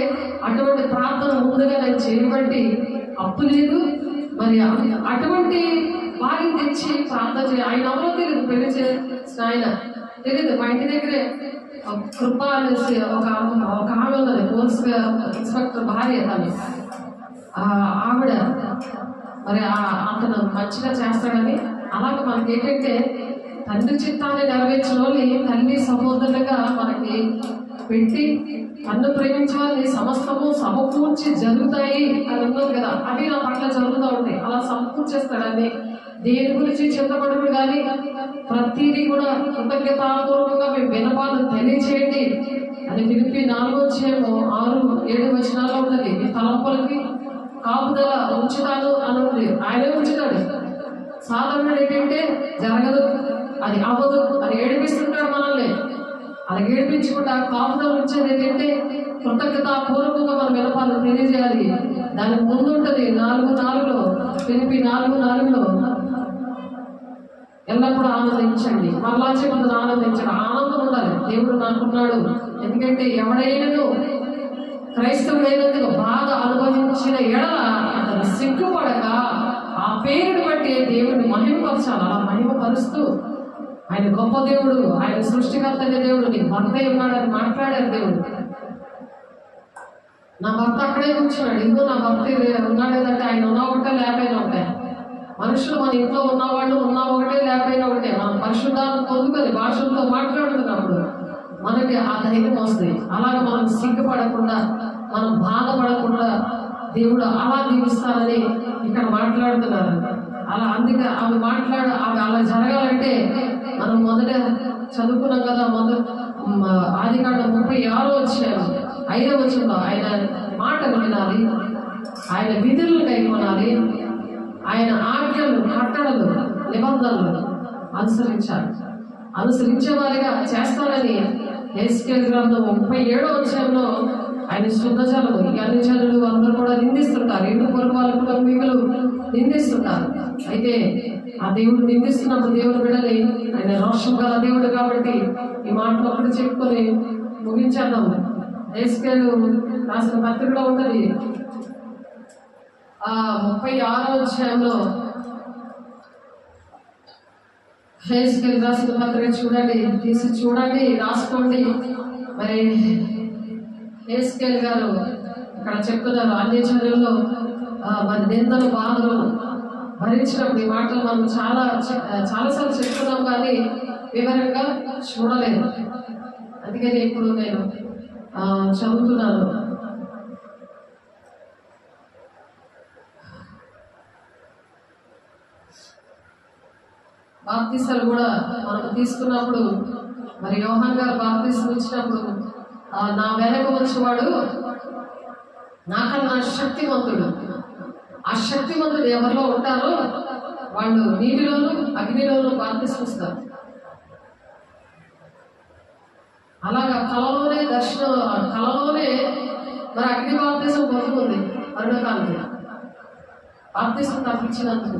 అటువంటి ప్రార్థన ముందుగా నేను చేయబట్టి అప్పు లేదు. మరి అటువంటి వారిని తెచ్చి ప్రార్థన ఆయన ఎవరో తెలియదు, పెళ్లి చేసిన ఆయన తెలియదు. మా ఇంటి దగ్గరే కృప అనేసి ఒక ఆమె ఉన్నది, పోలీస్ ఇన్స్పెక్టర్ భార్య. తను ఆవిడ మరి అతను మంచిగా చేస్తాడని అలాగే మనకి ఏంటంటే తండ్రి చిత్తాన్ని నెరవేర్చిన వాళ్ళు తల్లి సహోదరులుగా మనకి పెట్టి నన్ను ప్రేమించే వాళ్ళని సమస్తము సమకూర్చి జరుగుతాయి అని ఉన్నది కదా. అవి నా పట్ల జరుగుతూ ఉంటాయి. అలా సమకూర్చేస్తాడని దేని గురించి చింతపడదు కానీ ప్రతిదీ కూడా కృతజ్ఞతాపూర్వకంగా మేము వినపాలు తెలియచేయండి అని పిలిపి 4:6-7 వచనాల్లో ఉన్నది. మీ తలంపులకి కాపుదల ఉంచుతాను అని ఉంది. ఆయనే ఉంచుతాడు. సాధారణ ఏంటంటే జరగదు, అది అవ్వదు అని ఏడిపిస్తుంటాడు మనల్ని. అది ఏడిపించకుండా కాపుదల ఉంచేది ఏంటంటే కృతజ్ఞతాపూర్వకంగా మనం వినపాలు తెలియజేయాలి. దానికి ముందు ఉంటుంది 4:4లో పిలిపి 4:4లో ఎల్లప్పుడూ ఆనందించండి. మళ్ళా చెప్తుంది ఆనందించండి. ఆనందం ఉండాలి. దేవుడు నాకున్నాడు. ఎందుకంటే ఎవడైనాను క్రైస్తవుడైనందుకు బాధ అనుభవించిన ఎడల అతను సిగ్గుపడక ఆ పేరుని బట్టి దేవుడిని మహిమపరచాలి. అలా మహిమపరుస్తూ ఆయన గొప్ప దేవుడు, ఆయన సృష్టికర్త అనే దేవుడు, నీకు భర్త ఉన్నాడని మాట్లాడారు దేవుడు. నా భర్త అక్కడే కూర్చున్నాడు. ఇంకో నా భర్త ఉన్నాడేదంటే ఆయన ఉన్నా ఒకటే లేకపోయినా ఒకటే. మనుషులు మన ఇంట్లో ఉన్నవాళ్ళు ఉన్నా ఒకటే లేకపోయినా ఒకటే. మనం పరిశుద్ధాలను పొందుకొని భాషలతో మాట్లాడుతున్నప్పుడు మనకి ఆ ధైర్యం వస్తుంది. అలాగే మనం సిగ్గుపడకుండా, మనం బాధపడకుండా దేవుడు అలా దీవిస్తానని ఇక్కడ మాట్లాడుతున్నారు. అలా అందుకే ఆమె అలా జరగాలంటే మనం మొదట చదువుకున్నాం కదా. ఆదికాండం 36 ఆయన మాటలు వినాలి, ఆయన విధులను కైకొనాలి, ఆయన ఆజ్ఞలు, కట్టడలు, నిబంధనలు అనుసరించే వారిగా చేస్తానని హెస్కేల్ గ్రంథం 37 ఆయన శుద్ధ జనులు, ఈ అన్ని జనులు అందరూ కూడా నిందిస్తుంటారు. ఇంటి పొరుగు వాళ్ళ కుటుంబీకులు నిందిస్తుంటారు. అయితే ఆ దేవుడు నిందిస్తున్నప్పుడు దేవుడు బిడ్డని ఆయన రోషం గల దేవుడు కాబట్టి ఈ మాటలు ఒకటి చెప్పుకొని ముగించేద్దాం. హెస్కేల్ రాసిన పత్రికలో ఉన్నది 36 హెస్కేల్ రాసిన పత్రిక చూడండి, తీసి చూడండి, రాసుకోండి. మరి హెస్కేల్ గారు ఇక్కడ చెప్తున్నారు అన్ని జనుల్లో మరి నిందలు, బాధలు భరించినప్పుడు ఈ మాటలు మనం చాలాసార్లు చెప్తున్నాం కానీ వివరంగా చూడలేదు. అందుకని ఇప్పుడు నేను చదువుతున్నాను. బాప్తిసాలు కూడా మనం తీసుకున్నప్పుడు మరి యోహాన్ గారు బాప్తిసం ఇచ్చినప్పుడు నా వెనక వచ్చేవాడు నాకన్నా శక్తివంతుడు, ఆ శక్తివంతుడు ఎవరిలో ఉంటారో వాళ్ళు నీటిలోను అగ్నిలోను బాప్తిసం ఇస్తారు. అలాగా కలలోనే మరి అగ్ని బాప్తిసం పొందుతుంది మరణకాలం బాప్తిసం తప్పించినందుకు.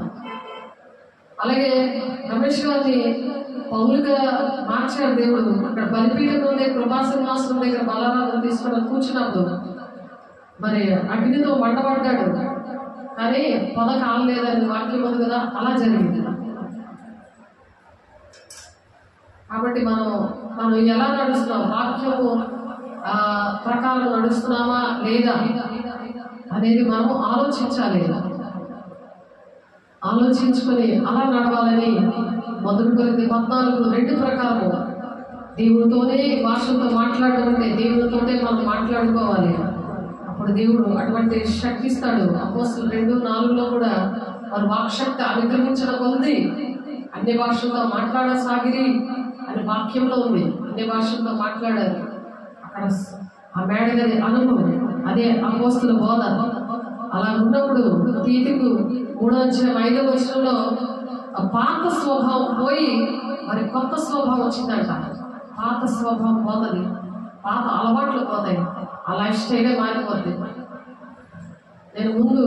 అలాగే రమేష్ గారిని పౌలుగా మార్చారు దేవుడు. అక్కడ బలిపీఠం ఉంది, కృపాసింహాసనం దగ్గర బలరాలను తీసుకొని కూర్చున్నప్పుడు మరి అగ్నితో మంటపడ్డాడు, కానీ పొద కాలలేదని వాక్యం ఉంది కదా, అలా జరిగింది. కాబట్టి మనం ఎలా నడుస్తున్నాం, వాక్యము ప్రకారం నడుస్తున్నామా లేదా అనేది మనం ఆలోచించుకొని అలా నడవాలని. మొదటి కొరింథీ 14:2 ప్రకారం దేవుడితోనే భాషలతో మాట్లాడడం అంటే దేవుడితోనే మనం మాట్లాడుకోవాలి. అప్పుడు దేవుడు అటువంటి శక్తి ఇస్తాడు. అపోస్తలులు 2:4 కూడా వారు వాక్శక్తి అనుగ్రహించడం కొద్ది అన్ని భాషలతో మాట్లాడసాగిరి అని వాక్యంలో ఉంది. అన్ని భాషలతో మాట్లాడారు. అక్కడ ఆ మేడగది అనుభవం, అదే అపోస్తలుల బోధ. అలా ఉన్నప్పుడు తీతుకు 3:5 పాత స్వభావం పోయి మరి కొత్త స్వభావం వచ్చిందంట. పాత స్వభావం పోతుంది, పాత అలవాట్లు పోతాయి, ఆ లైఫ్ స్టైలే మారిపోతుంది. నేను ముందు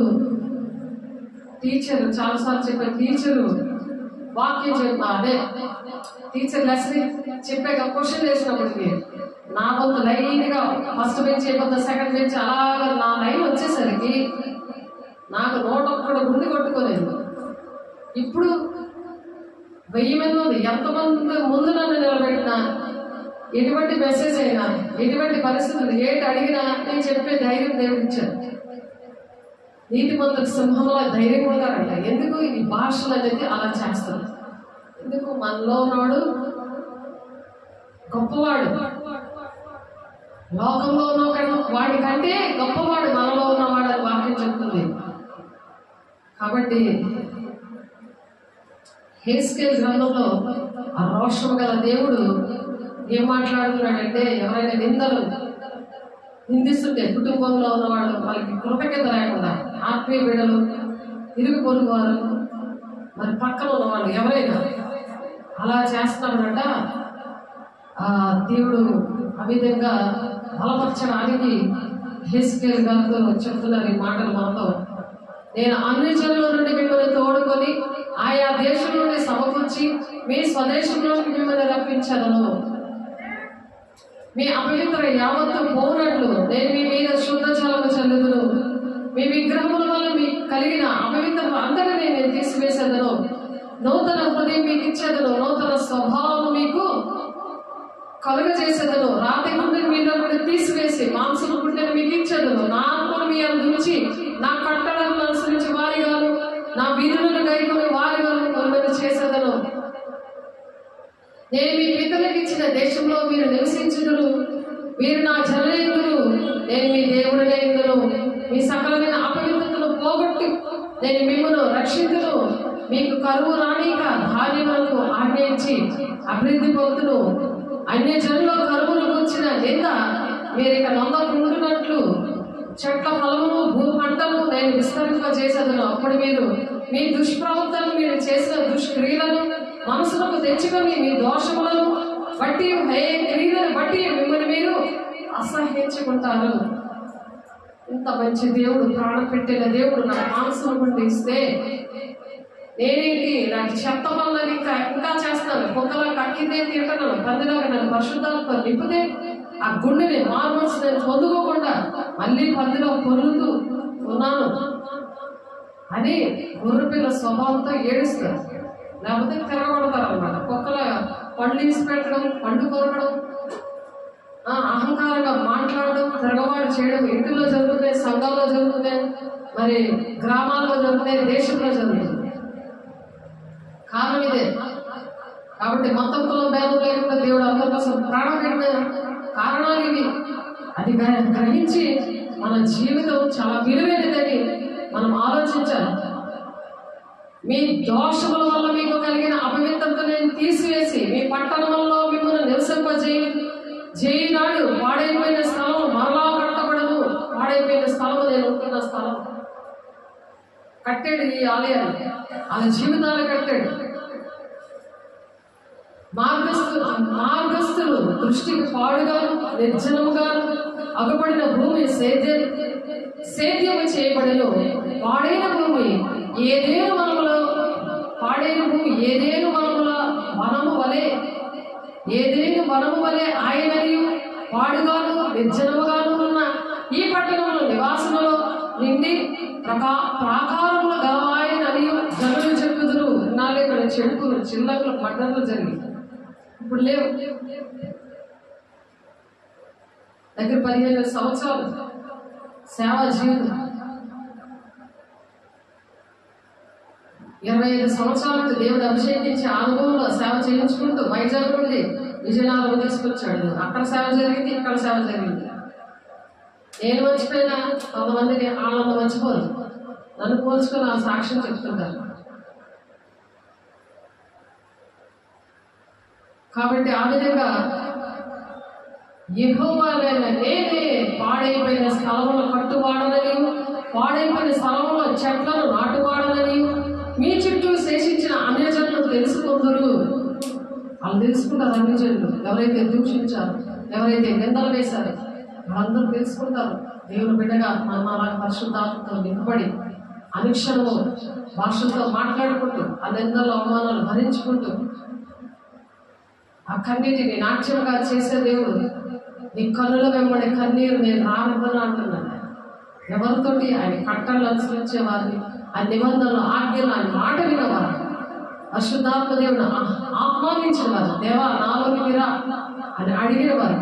టీచర్ చాలాసార్లు చెప్పాను, టీచరు వాక్యం అదే టీచర్ లెసన్ చెప్పాక క్వశ్చన్ వేసినప్పటికీ నా వంతు లైన్గా ఫస్ట్ బెంచ్ అయిపోతే సెకండ్ బెంచ్ అలాగా నా లైన్ వచ్చేసరికి నాకు 101 గుండె కొట్టుకోలేదు. ఇప్పుడు 1000 మంది ఉంది, ఎంతమంది ముందు నన్ను నిలబెట్టినా, ఎటువంటి మెసేజ్ అయినా, ఎటువంటి పరిస్థితులు ఏటి అడిగినా నేను చెప్పే ధైర్యం దేవుడు ఇచ్చాను. నీతిమంతులకు సింహంలో ధైర్యం ఉంటారంట. ఎందుకు ఈ భాషలు అనేది అలా చేస్తారు? ఎందుకు మనలో ఉన్నాడు గొప్పవాడు, లోకంలో ఉన్న వాడి కంటే గొప్పవాడు మనలో ఉన్నవాడు అని వాక్యం చెప్తుంది. కాబట్టి హెస్కేల్ గ్రంథంలో ఆ రోషం గల దేవుడు ఏం మాట్లాడుతున్నాడంటే, ఎవరైనా నిందిస్తుంటే కుటుంబంలో ఉన్నవాళ్ళు వాళ్ళకి కృతజ్ఞత లేకుండా, ఆత్మీయ బిడ్డలు, ఇరుగు పొరుగు వారు, మరి పక్కన ఉన్నవాళ్ళు ఎవరైనా అలా చేస్తున్నాడంట, దేవుడు ఆ విధంగా బలపరచడానికి హెస్కేల్ గారితో చెప్తున్నారు ఈ మాటలు మనతో. నేను అన్ని జనుల నుండి మిమ్మల్ని తోడుకొని ఆయా దేశం నుండి సమకూర్చి మీ స్వదేశంలోకి మిమ్మల్ని రప్పించదను. మీ అపవిత్ర యావత్తు పోనట్లు నేను మీ మీద శుద్ధ జలము చల్లుదును. మీ విగ్రహముల వల్ల మీకు కలిగిన అపవిత్రత అంతటినీ నేను తీసివేసేదను. నూతన హృదయం మీకు ఇచ్చేదను, నూతన స్వభావం మీకు కలుగజేసేదను. రాతి గుండెని మీలో తీసివేసి మాంసము గుండెని మీకు ఇచ్చేదను. నా ఆత్మను మీ అందించి నా కట్టడలను అనుసరించి వారిగాను, నా విధులను గైకొని వారిగాను మిమ్మల్ని చేసేదను. నేను మీ పితరులకు ఇచ్చిన దేశంలో మీరు నివసించుదురు. మీరు నా జనులైందురు, నేను మీ దేవుడినైందును. మీ సకలమైన పోగొట్టి నేను మిమ్మల్ని రక్షించును, మీకు కరువు రానిక ధాన్యములకు ఆజ్ఞయించి అభివృద్ధి పొందును. అన్య జనుల కరువులు కూర్చిన నింద మీరు ఇక నమ్మకుండునట్లు చెట్ల ఫలమును భూ పంటను నేను విస్తరింపజేసేదను. అప్పుడు మీరు మీ దుష్ప్రవర్తనను, మీరు చేసిన దుష్క్రియలను మనసులకు తెచ్చుకొని మీ దోషములను బట్టి క్రియలను బట్టి మిమ్మల్ని మీరు అసహ్యించుకుంటారు. ఇంత మంచి దేవుడు, ప్రాణం పెట్టిన దేవుడు నా మాంసం గుండి ఇస్తే నేనేంటి నాకు చెత్త పనులని ఇంకా చేస్తాను, కుక్కలా కక్కిందే తింటాను, పందిలాగా నన్ను పరిశుద్ధాలతో నింపితే ఆ గుండెని మార్మల్స్ నేను పొందుకోకుండా మళ్ళీ పందిలో పొర్లుతూ ఉన్నాను అని గొర్రెపిల్ల స్వభావంతో ఏడుస్తారు. లేకపోతే తిరగబడతారు అన్నమాట. కుక్కల పండ్లు తీసి పెట్టడం, పండు కొరకడం, అహంకారంగా మాట్లాడడం, తిరగబాటు చేయడం ఇంటిలో జరుగుతున్నాయి, సంఘాల్లో జరుగుతున్నాయి, మరి గ్రామాల్లో జరుగుతున్నాయి, దేశంలో జరుగుతుంది. కారణం ఇదే. కాబట్టి మొత్తం కులం భేదం లేకుండా దేవుడు అందరి కోసం ప్రాణం పెట్టిన కారణాలు ఇవి. అది గ్రహించి మన జీవితం చాలా విలువైనదని మనం ఆలోచించాలి. మీ దోషముల వల్ల మీకు కలిగిన అపవిత్రత నేను తీసివేసి మీ పట్టణంలో మిమ్మల్ని నివసింపజేయనాడు పాడైపోయిన స్థలం మరలా కట్టబడదు. పాడైపోయిన స్థలం నేను ఉంటున్న స్థలం కట్టాడు. ఈ ఆలయాన్ని వాళ్ళ జీవితాలు కట్టాడు. మార్గస్థులు దృష్టికి పాడుగాను నిర్జనముగాను అగపడిన భూమి సేద్యము చేయబడను. పాడైన భూమి ఏదేను వనములో వనము వలె ఆయనని పాడుగాను నిర్జనముగాను ఉన్న ఈ పట్టణంలో నివాసములో నిండి ప్రాకారముల గలవాయనని జనులు చెప్పుదురు. నాలుగు ఇక్కడ చెడుపులు చిల్లకులు మడ్డలు జరిగి ఇప్పుడు లేవు. దగ్గర 15 సంవత్సరాలు సేవా జీవితం, 25 సంవత్సరాలకు దేవుడు అభిషేకించి అనుభవంలో సేవ చేయించుకుంటూ వైజాగ్ నుండి విజయనగరం తీసుకొచ్చాడు. అక్కడ సేవ జరిగింది, ఇక్కడ సేవ జరిగింది. నేను మర్చిపోయినా కొంతమందిని ఆనందం మర్చిపోరు, నన్ను పోల్చుకొని ఆ సాక్ష్యం చెప్తుంటారు. కాబట్టి ఆ విధంగా యెహోవానైన నేనే పాడైపోయిన స్థలంలో కట్టువాడనని, పాడైపోయిన స్థలంలో చెట్లను నాటువాడనని మీ చుట్టూ శేషించిన అన్యజనులు తెలుసుకుందరు. వాళ్ళు తెలుసుకుంటారు. అన్యజనులు ఎవరైతే దూషించారు, ఎవరైతే నిందలు వేశారు వాళ్ళందరూ తెలుసుకుంటారు. దేవుని బిడ్డగా మనం అలాగే పరిశుద్ధాత్మతో నింపబడి అనుక్షణము భాషలతో మాట్లాడుకుంటూ ఆ నిందలు అవమానాలు భరించుకుంటూ ఆ కన్నీటిని నాట్యంగా చేసే దేవుడు నీ కన్నుల వెంబడి కన్నీరు నేను రానుకున్నా అంటున్నాను. ఎవరితోటి ఆయన కట్టలు అనుసరించేవారిని, ఆ నిబంధనలు ఆజ్ఞలు ఆయన మాట వినేవారు, పరిశుద్ధాత్మ దేవుడు ఆహ్వానించిన వారు, దేవా నాలోనికి రా అని అడిగినవారు.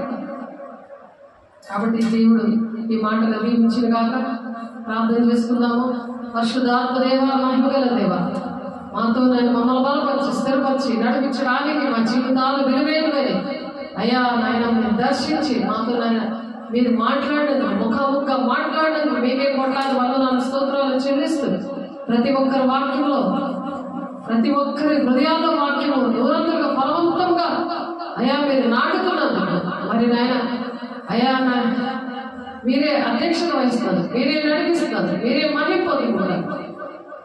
కాబట్టి దేవుడు ఈ మాటలు దీవించిన కాక ప్రార్థన చేసుకుందాము. పరిశుద్ధాత్మ దేవ, మహిమగల దేవ, మాతో నేను మమ్మల్ని బలపరిచి స్థిరపరిచి నడిపించడానికి మా జీవితాలు విలువైనవని అయ్యా నాయన మీరు దర్శించి మాతో నాయన మీరు మాట్లాడండి, ముఖాముఖ మాట్లాడండి. మీకే కొట్లాది వందనాలు స్తోత్రాలు చెల్లిస్తూ ప్రతి ఒక్కరి వాక్యంలో, ప్రతి ఒక్కరి హృదయాల్లో వాక్యము దూరంగా బలవంతంగా అయ్యా మీరు నాటుతున్నారు. మరి నాయన అయ్యా మీరే అధ్యక్షత వహిస్తున్నారు, మీరే నడిపిస్తున్నారు, మీరే మహింపొందుకుంటారు.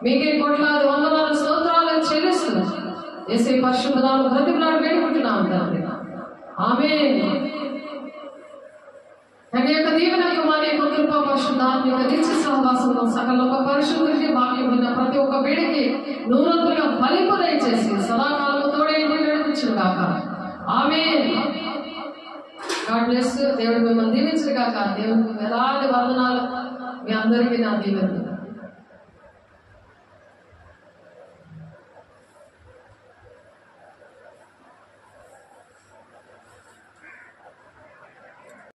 మీకే కొట్లాది వందనాలు స్తోత్రాలు చెల్లిస్తూ యేసయ్య పరిశుద్ధ నామములో బ్రతిమలాడి వేడుకుంటున్నాము తండ్రి. ఆమేన్. తన యొక్క దీవెనకు వారి యొక్క కృప పరిశుద్ధాత్మ యొక్క నిత్య సహవాసంలో సకల ఒక పరిశుద్ధుడికి వాక్యం విన్న ప్రతి ఒక్క వేడికి నూరంతులుగా ఫలింపు దయచేసి సదాకాలము తోడే ఇంటికి నడిపించును గాక. ఆమేన్. God bless. దేవుడు మిమ్మల్ని దీవించును గాక. దేవుడికి వేలాది వందనాలు. మీ అందరికీ నా దీవెనలు.